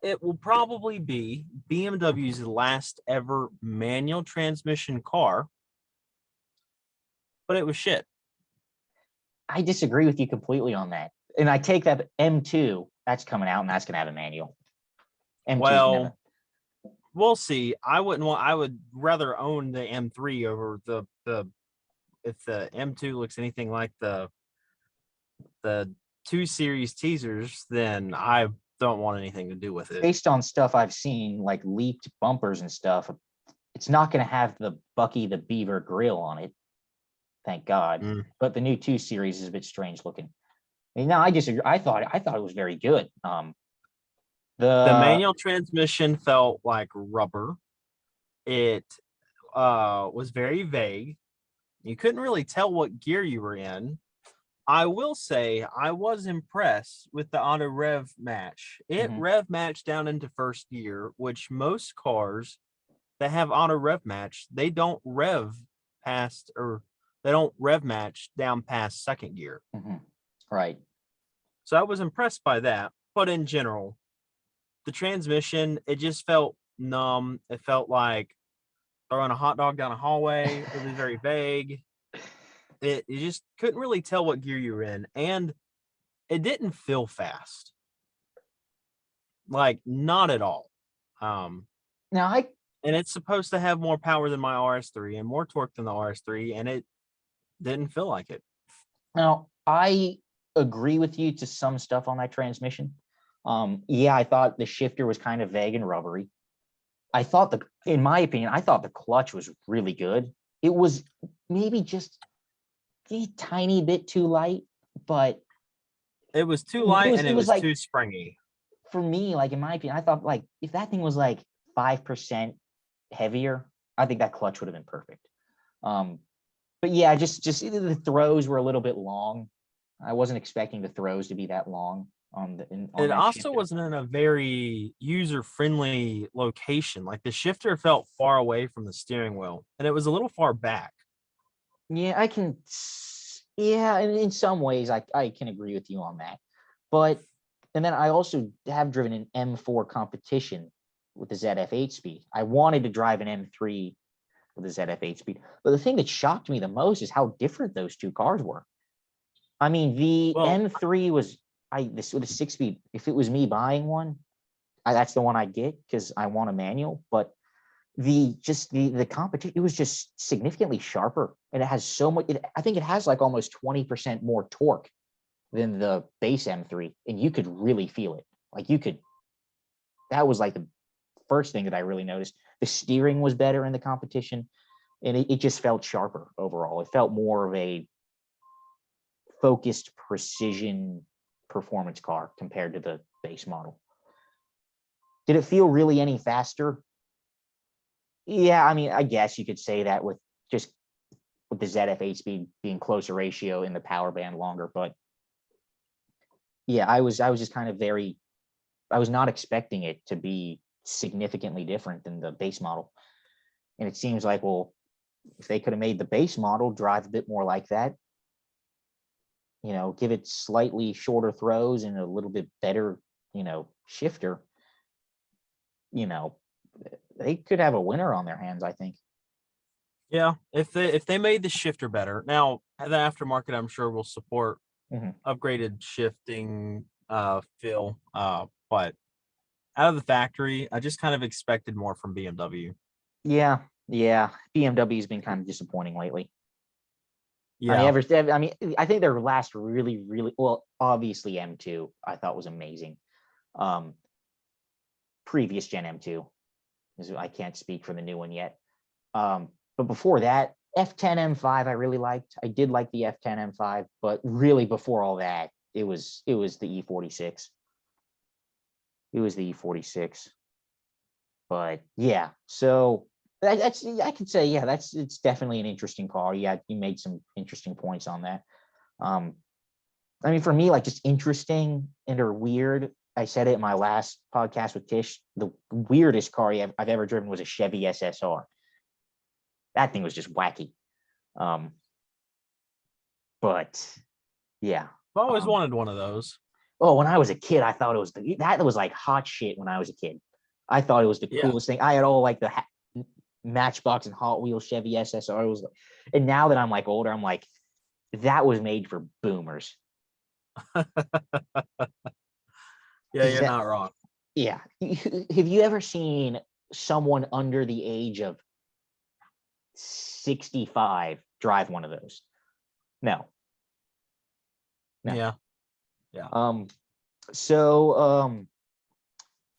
it will probably be BMW's last ever manual transmission car, but it was shit. I disagree with you completely on that. And I take that M2, that's coming out and that's going to have a manual. Well, we'll see. I would rather own the M3 over the if the M2 looks anything like the 2 Series teasers, then I don't want anything to do with it. Based on stuff I've seen, like leaked bumpers and stuff, it's not going to have the Bucky the Beaver grill on it. Thank God. But the new 2 Series is a bit strange looking. No, I disagree. I thought it was very good. The manual transmission felt like rubber. It was very vague. You couldn't really tell what gear you were in. I will say I was impressed with the auto rev match. It rev matched down into first gear, which most cars that have auto rev match, they don't rev past, or they don't rev match down past second gear. Right. So I was impressed by that. But in general, the transmission, it just felt numb. It felt like throwing a hot dog down a hallway. It was very vague. You just couldn't really tell what gear you were in, and it didn't feel fast. Like, not at all. And it's supposed to have more power than my RS3 and more torque than the RS3, and it didn't feel like it. Now, I agree with you to some stuff on that transmission. Yeah, I thought the shifter was kind of vague and rubbery. In my opinion, I thought the clutch was really good. It was maybe just a tiny bit too light, but it was too light and it was too springy. for me, like in my opinion, I thought like if that thing was like 5% heavier, I think that clutch would have been perfect. But yeah, just the throws were a little bit long. I wasn't expecting the throws to be that long on It that also shifter. wasn't in a very user-friendly location. Like the shifter felt far away from the steering wheel, and it was a little far back. Yeah, yeah, in some ways I can agree with you on that. But and then I also have driven an M4 competition with the ZF 8-speed. I wanted to drive an M3 with the ZF 8-speed. But the thing that shocked me the most is how different those two cars were. I mean, the Well, M3 was this with a 6-speed. If it was me buying one, that's the one I'd get because I want a manual. But the competition, it was just significantly sharper, and it has so much. I think it has like almost 20% more torque than the base M3, and you could really feel it. Like you could. That was like the first thing that I really noticed. The steering was better in the competition, and it just felt sharper overall. It felt more of a focused precision performance car compared to the base model. Did it feel really any faster? Yeah, I mean, I guess you could say that with just with the ZF 8-speed being closer ratio in the power band longer, but yeah, I was just kind of I was not expecting it to be significantly different than the base model. And it seems like, well, if they could have made the base model drive a bit more like that, give it slightly shorter throws and a little bit better, shifter, you know, they could have a winner on their hands, I think. yeah, if they made the shifter better. Now, the aftermarket, I'm sure, will support Mhm. upgraded shifting feel. But out of the factory, I just kind of expected more from BMW. Yeah, yeah. BMW's been kind of disappointing lately. Yeah. I mean, I think their last really well, obviously M2, I thought was amazing. Um, Previous gen M2, I can't speak for the new one yet. But before that, F10 M5, I really liked. I did like the F10 M5, but really before all that, it was the E46. It was the E46. But yeah, so that's I could say, yeah, it's definitely an interesting car. Yeah, you made some interesting points on that. Um, I mean, for me, like just interesting and or weird. I said it in my last podcast with Tish. The weirdest car I've ever driven was a Chevy SSR. That thing was just wacky. Um, but yeah. I've always Um, wanted one of those. oh, when I was a kid, I thought that was like hot shit when I was a kid. I thought it was the Yeah. coolest thing. I had all like the Matchbox and Hot Wheels Chevy SSR. And now that I'm like older, I'm like, that was made for boomers. Yeah, you're not wrong. Yeah. Have you ever seen someone under the age of 65 drive one of those? No. No. Yeah. Yeah. So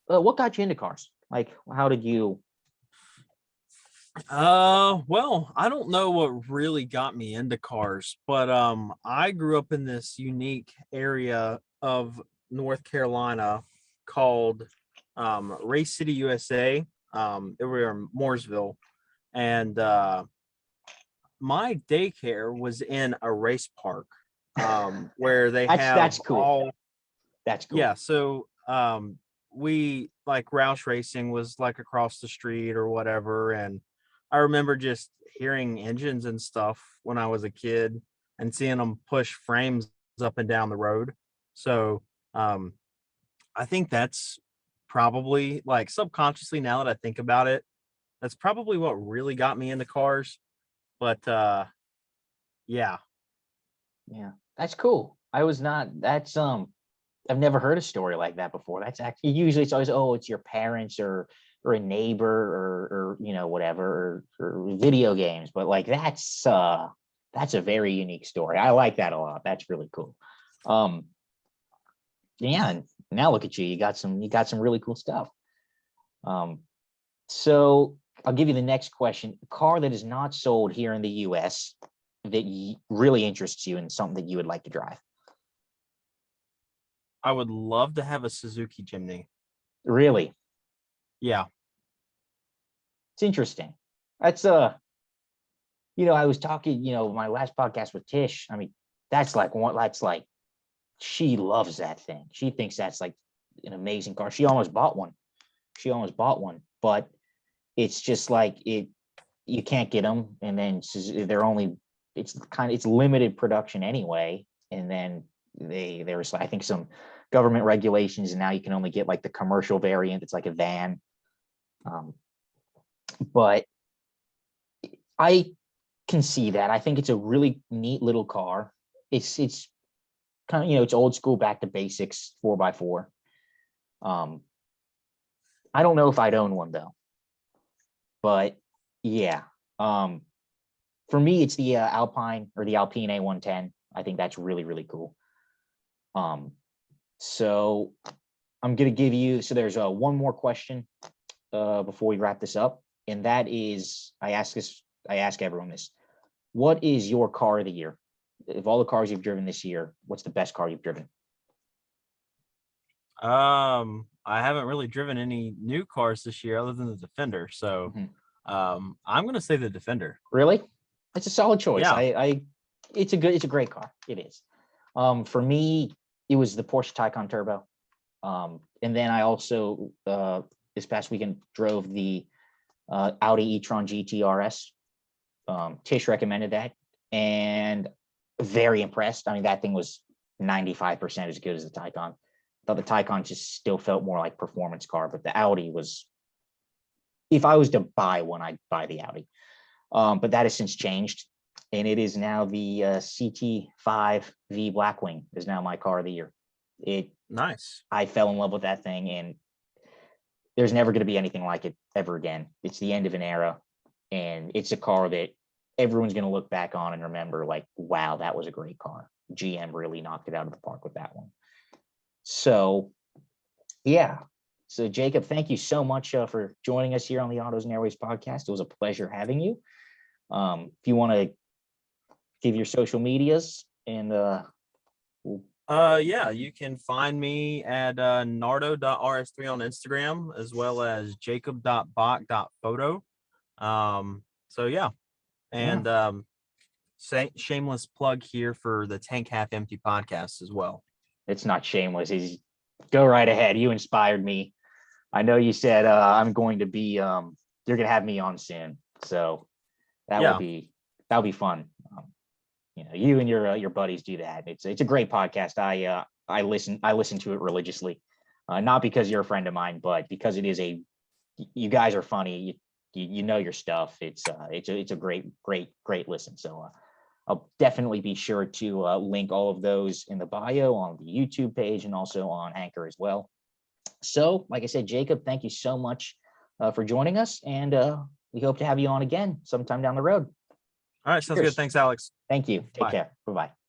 what got you into cars? Like, how did you? Well, I don't know what really got me into cars, but I grew up in this unique area of North Carolina called Race City, USA. We were in Mooresville, and my daycare was in a race park where they have That's cool. all. That's cool. Yeah, so we like Roush Racing was like across the street or whatever, and I remember just hearing engines and stuff when I was a kid and seeing them push frames up and down the road. So I think that's probably like subconsciously, now that I think about it, that's probably what really got me into cars. But yeah. Yeah, that's cool. I was not. I've never heard a story like that before. That's actually usually it's always, oh, it's your parents or a neighbor or whatever or video games. But like that's a very unique story. I like that a lot. That's really cool. Um, yeah, and now look at you. You got some really cool stuff. Um, so I'll give you the next question. A car that is not sold here in the US that really interests you and something that you would like to drive. I would love to have a Suzuki Jimny. Really? Yeah. It's interesting. That's I was talking, my last podcast with Tish. I mean, that's like she loves that thing. She thinks that's like an amazing car. She almost bought one. But it's just like you can't get them, and then it's limited production anyway. And then there's I think some government regulations, and now you can only get like the commercial variant. It's like a van. But I can see that. I think it's a really neat little car. It's kind of, it's old school, back to basics, 4x4. I don't know if I'd own one though, but yeah. For me, it's the Alpine A110. I think that's really, really cool. So I'm going to give you, so there's one more question before we wrap this up. And that is, I ask everyone this: what is your car of the year? Of all the cars you've driven this year, what's the best car you've driven? I haven't really driven any new cars this year other than the Defender. So I'm going to say the Defender. Really? It's a solid choice. Yeah. It's a great car. It is. For me, it was the Porsche Taycan Turbo. And then I also, this past weekend, drove the Audi e-tron GT RS. Tish recommended that, and very impressed. I mean, that thing was 95% as good as the Taycan. I thought the Taycan just still felt more like performance car, but the Audi was, if I was to buy one, I'd buy the Audi. But that has since changed, and it is now the CT5-V Blackwing is now my car of the year. Nice. I fell in love with that thing, and there's never going to be anything like it ever again. It's the end of an era, and it's a car that everyone's going to look back on and remember like, wow, that was a great car. GM really knocked it out of the park with that one. So, yeah. So, Jacob, thank you so much for joining us here on the Autos and Airwaves podcast. It was a pleasure having you. If you want to give your social medias and yeah, you can find me at nardo.rs3 on Instagram, as well as jacob.bach.photo. So yeah. And shameless plug here for the Tank Half Empty podcast as well. It's not shameless. Go right ahead. You inspired me. I know you said I'm going to be you're gonna have me on soon. So that'll be fun. You and your buddies do that. It's a great podcast. I listen to it religiously, not because you're a friend of mine, but because you guys are funny. You know your stuff. It's a great listen. So I'll definitely be sure to link all of those in the bio on the YouTube page and also on Anchor as well. So, like I said, Jacob, thank you so much for joining us, and we hope to have you on again sometime down the road. All right, sounds good. Thanks, Alex. Thank you. Take care. Bye-bye.